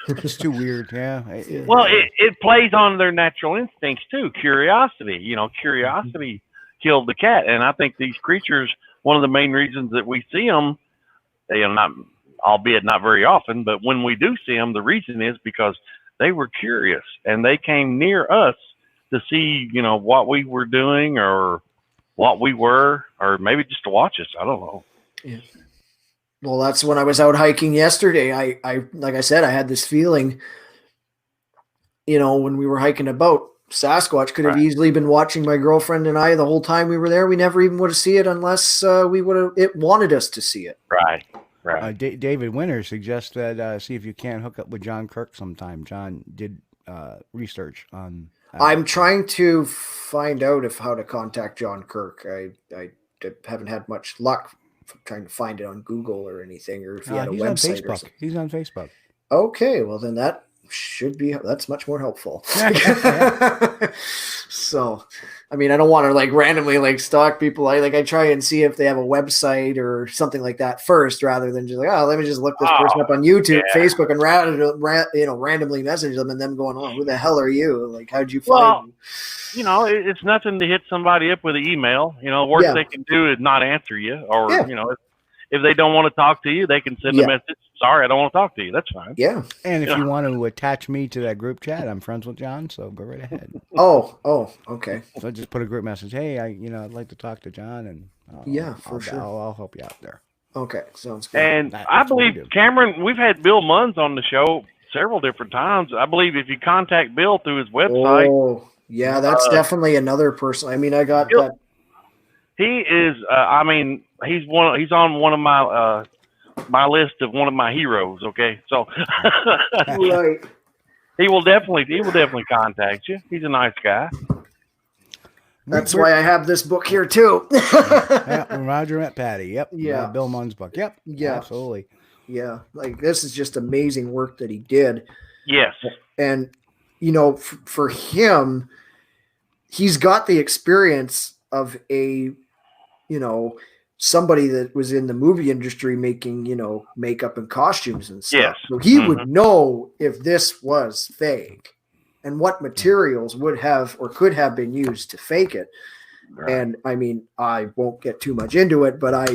It's too weird. Yeah. Well, it plays on their natural instincts too. Curiosity. Curiosity killed the cat, and I think these creatures. One of the main reasons that we see them, albeit not very often, but when we do see them, the reason is because they were curious and they came near us to see, what we were doing or what we were, or maybe just to watch us. I don't know. Yeah. Well, that's when I was out hiking yesterday. I like I said, I had this feeling, when we were hiking about Sasquatch could have easily been watching my girlfriend and I the whole time we were there. We never even would have seen it unless it wanted us to see it. Right. David Winter suggests that see if you can't hook up with John Kirk sometime. John did research on. I'm trying to find out how to contact John Kirk. I haven't had much luck trying to find it on Google or anything, or if he had a website. On Facebook. He's on Facebook. Okay, well then that's much more helpful. So, I don't want to randomly stalk people. I try and see if they have a website or something like that first, rather than just let me just look this person up on YouTube, Facebook, and randomly message them and them going, oh, who the hell are you? How'd you find me? It's nothing to hit somebody up with an email. Worst they can do is not answer you, or if they don't want to talk to you, they can send a message. Sorry, I don't want to talk to you. That's fine. Yeah. And if you want to attach me to that group chat, I'm friends with John, so go right ahead. Oh, okay. So just put a group message. Hey, I'd like to talk to John, and sure. I'll help you out there. Okay, sounds good. And I believe, Cameron, we've had Bill Munns on the show several different times. I believe if you contact Bill through his website. Oh, yeah, that's definitely another person. I got Bill, that. He is. He's on one of my list of one of my heroes. Okay, so right. He will definitely contact you. He's a nice guy. That's why I have this book here too. Roger met Patty. Yep. Yeah. Bill Munn's book. Yep. Yeah. Absolutely. Yeah. This is just amazing work that he did. Yes. And for him, he's got the experience of somebody that was in the movie industry making, makeup and costumes and stuff. Yes. So he would know if this was fake and what materials would have or could have been used to fake it. Right. And I won't get too much into it, but I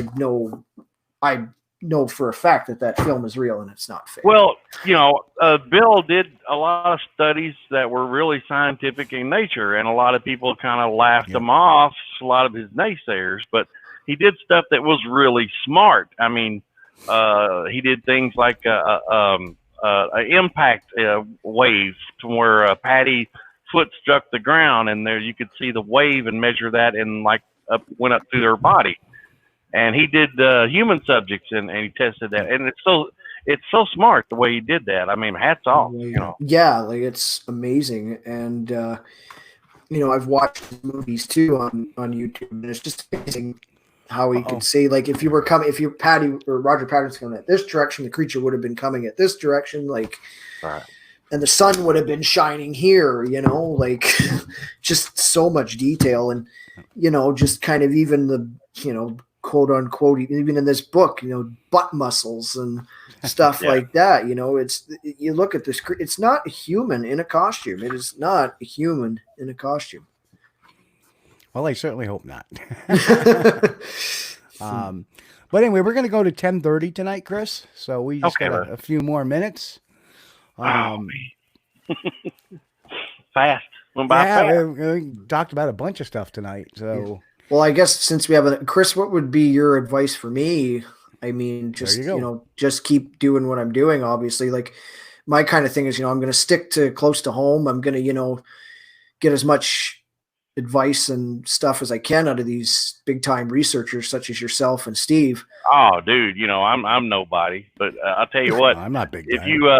know for a fact that film is real and it's not fake. Well, Bill did a lot of studies that were really scientific in nature, and a lot of people kind of laughed him off, a lot of his naysayers, but he did stuff that was really smart. He did things like an impact wave to where Patty's foot struck the ground, and there you could see the wave and measure that, and went up through their body. And he did human subjects, and he tested that. And it's so smart the way he did that. Hats off. Yeah, it's amazing. And I've watched movies too on YouTube, and it's just amazing how he could say, if Patty or Roger Patterson's coming at this direction, the creature would have been coming at this direction, right. And the sun would have been shining here, just so much detail, and just kind of even the quote unquote, even in this book, butt muscles and stuff like that. You look at this, it's not a human in a costume. It is not a human in a costume. Well, I certainly hope not. But anyway, we're going to go to 10:30 tonight, Chris. So we just got a few more minutes. Fast. Went by fast. We talked about a bunch of stuff tonight. So, well, I guess since we have Chris, what would be your advice for me? I mean, just just keep doing what I'm doing. Obviously, like my kind of thing is, I'm going to stick to close to home. I'm going to, get as much advice and stuff as I can out of these big time researchers such as yourself and Steve. Oh, dude, I'm nobody, but I'll tell you what, I'm not big. If you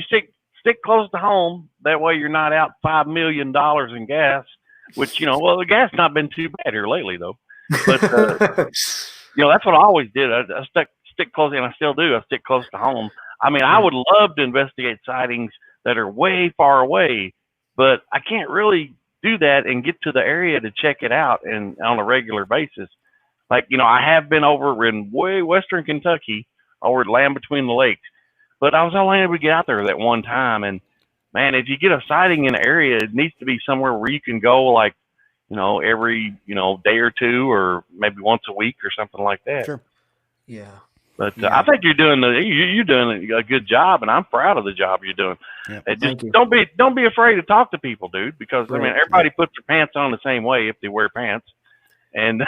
stick close to home, that way you're not out $5 million in gas, which, the gas not been too bad here lately though. But, that's what I always did. I stick close, and I still do. I stick close to home. I mean, I would love to investigate sightings that are way far away, but I can't really do that and get to the area to check it out and on a regular basis. Like, I have been over in way western Kentucky, over at Land Between the Lakes, but I was only able to get out there that one time. And man, if you get a sighting in an area, it needs to be somewhere where you can go like, every, day or two, or maybe once a week or something like that. Sure. Yeah. But I think you're doing a good job, and I'm proud of the job you're doing. Yeah. Just don't be afraid to talk to people, dude, because I mean everybody puts their pants on the same way if they wear pants, and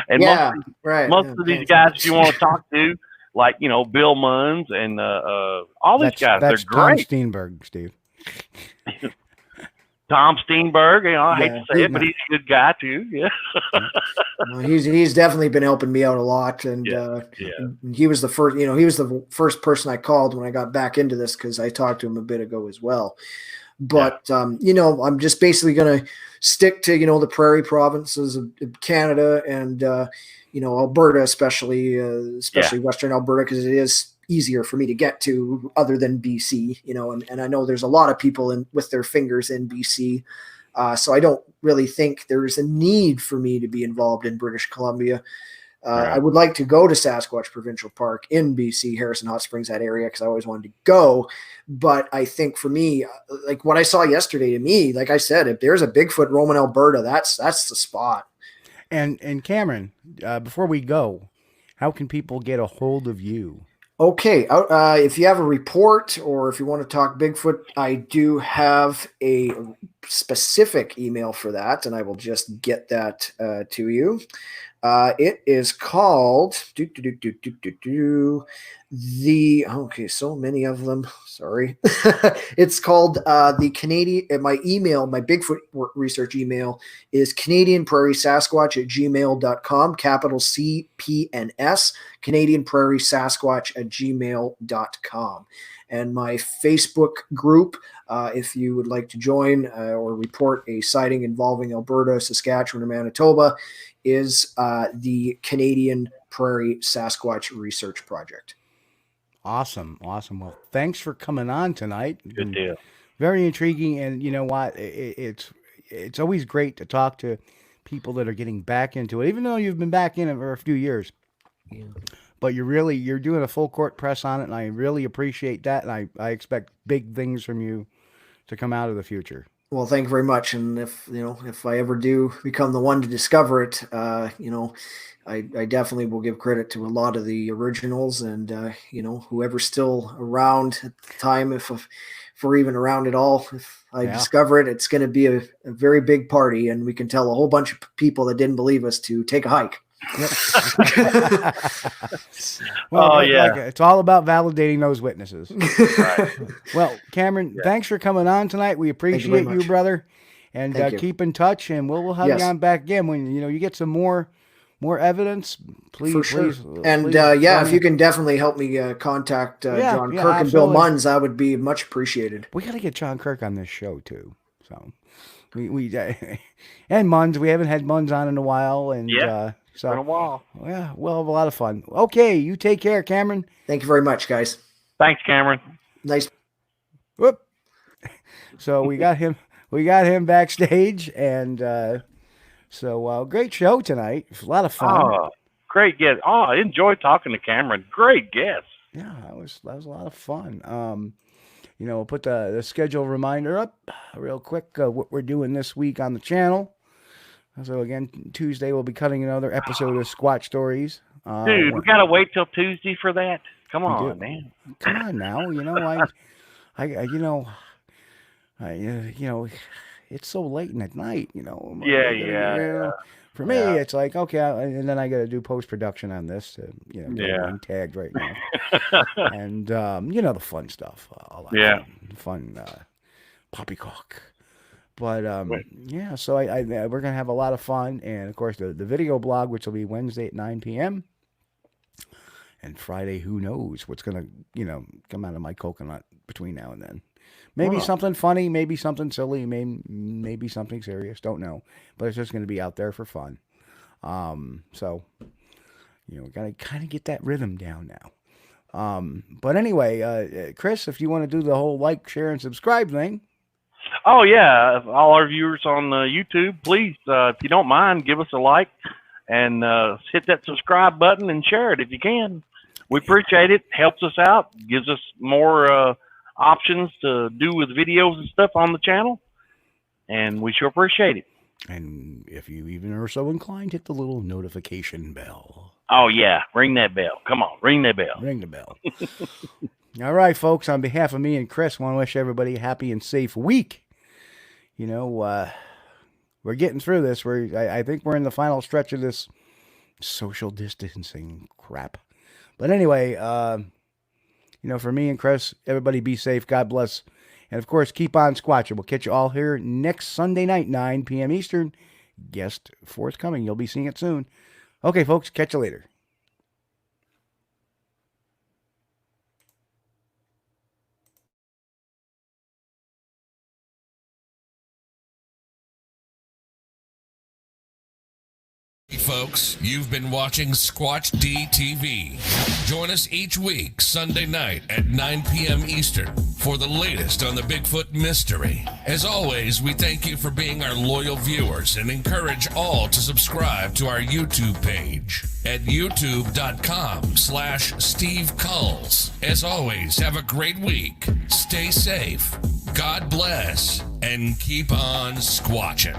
most of these guys you want to talk to, like Bill Munns and all these guys, that's they're great. Tom Steenberg, Steve. Tom Steenberg, I hate to say it, but he's a good guy too. Yeah, he's definitely been helping me out a lot, and he was the first. He was the first person I called when I got back into this because I talked to him a bit ago as well. But I'm just basically going to stick to the prairie provinces of Canada and Alberta, especially Western Alberta, because it is easier for me to get to other than BC, and I know there's a lot of people with their fingers in BC. So I don't really think there's a need for me to be involved in British Columbia. I would like to go to Sasquatch Provincial Park in BC, Harrison Hot Springs, that area, because I always wanted to go. But I think for me, like what I saw yesterday, to me, like I said, if there's a Bigfoot roaming Alberta, that's the spot. And Cameron, before we go, how can people get a hold of you? Okay, if you have a report or if you want to talk Bigfoot, I do have a specific email for that, and I will just get that to you. It is called so many of them. Sorry. It's called the Canadian. My Bigfoot research email is CanadianPrairieSasquatch@gmail.com, capital CPNS, CanadianPrairieSasquatch@gmail.com. And my Facebook group, if you would like to join or report a sighting involving Alberta, Saskatchewan, or Manitoba, is the Canadian Prairie Sasquatch Research Project. Awesome. Well, thanks for coming on tonight. Good deal. Very intriguing, and you know what? It's always great to talk to people that are getting back into it, even though you've been back in it for a few years. Yeah. But you're doing a full court press on it, and I really appreciate that, and I expect big things from you to come out of the future. Well, thank you very much. And if I ever do become the one to discover it, I definitely will give credit to a lot of the originals and, whoever's still around at the time, if we're even around at all, if I discover it, it's going to be a very big party, and we can tell a whole bunch of people that didn't believe us to take a hike. Yep. It's all about validating those witnesses. Right. Well, Cameron, thanks for coming on tonight. We appreciate you, brother, and keep in touch, and we'll have you on back again when you get some more evidence. Please, for sure. Please, if you can definitely help me contact John Kirk and Bill Munns, that would be much appreciated. We got to get John Kirk on this show too. So we and Munns, we haven't had Munns on in a while, and so, in a while. Yeah, we'll have a lot of fun. Okay, you take care, Cameron. Thank you very much, guys. Thanks, Cameron. Nice. Whoop. So we got him backstage, and So great show tonight. A lot of fun. Oh, great guest. Oh, I enjoyed talking to Cameron. Great guest. Yeah, that was a lot of fun. We'll put the schedule reminder up real quick. What we're doing this week on the channel. So again, Tuesday we'll be cutting another episode of Squatch Stories. Dude, we gotta wait till Tuesday for that. Come on, man. Come on now. It's so late at night. Yeah. For me, it's like, okay, and then I got to do post-production on this to, I'm tagged right now. And, the fun stuff. All that fun poppycock. But, so we're going to have a lot of fun. And, of course, the video blog, which will be Wednesday at 9 p.m. And Friday, who knows what's going to, come out of my coconut between now and then. Maybe something funny, maybe something silly, maybe something serious. Don't know. But it's just going to be out there for fun. So, we got to kind of get that rhythm down now. But anyway, Chris, if you want to do the whole like, share, and subscribe thing. Oh, yeah. All our viewers on YouTube, please, if you don't mind, give us a like and hit that subscribe button and share it if you can. We appreciate it. Helps us out. Gives us more options to do with videos and stuff on the channel, and we sure appreciate it. And if you even are so inclined, hit the little notification bell. Oh yeah, ring that bell. Come on, ring that bell. Ring the bell. All right, folks, on behalf of me and Chris, I want to wish everybody a happy and safe week. We're getting through this. I think we're in the final stretch of this social distancing crap. But anyway, for me and Chris, everybody be safe. God bless. And, of course, keep on squatching. We'll catch you all here next Sunday night, 9 p.m. Eastern. Guest forthcoming. You'll be seeing it soon. Okay, folks, catch you later. Hey folks, you've been watching Squatch-D TV. Join us each week, Sunday night at 9 p.m. Eastern, for the latest on the Bigfoot mystery. As always, we thank you for being our loyal viewers and encourage all to subscribe to our YouTube page at youtube.com/Steve Kulls. As always, have a great week. Stay safe. God bless. And keep on squatching.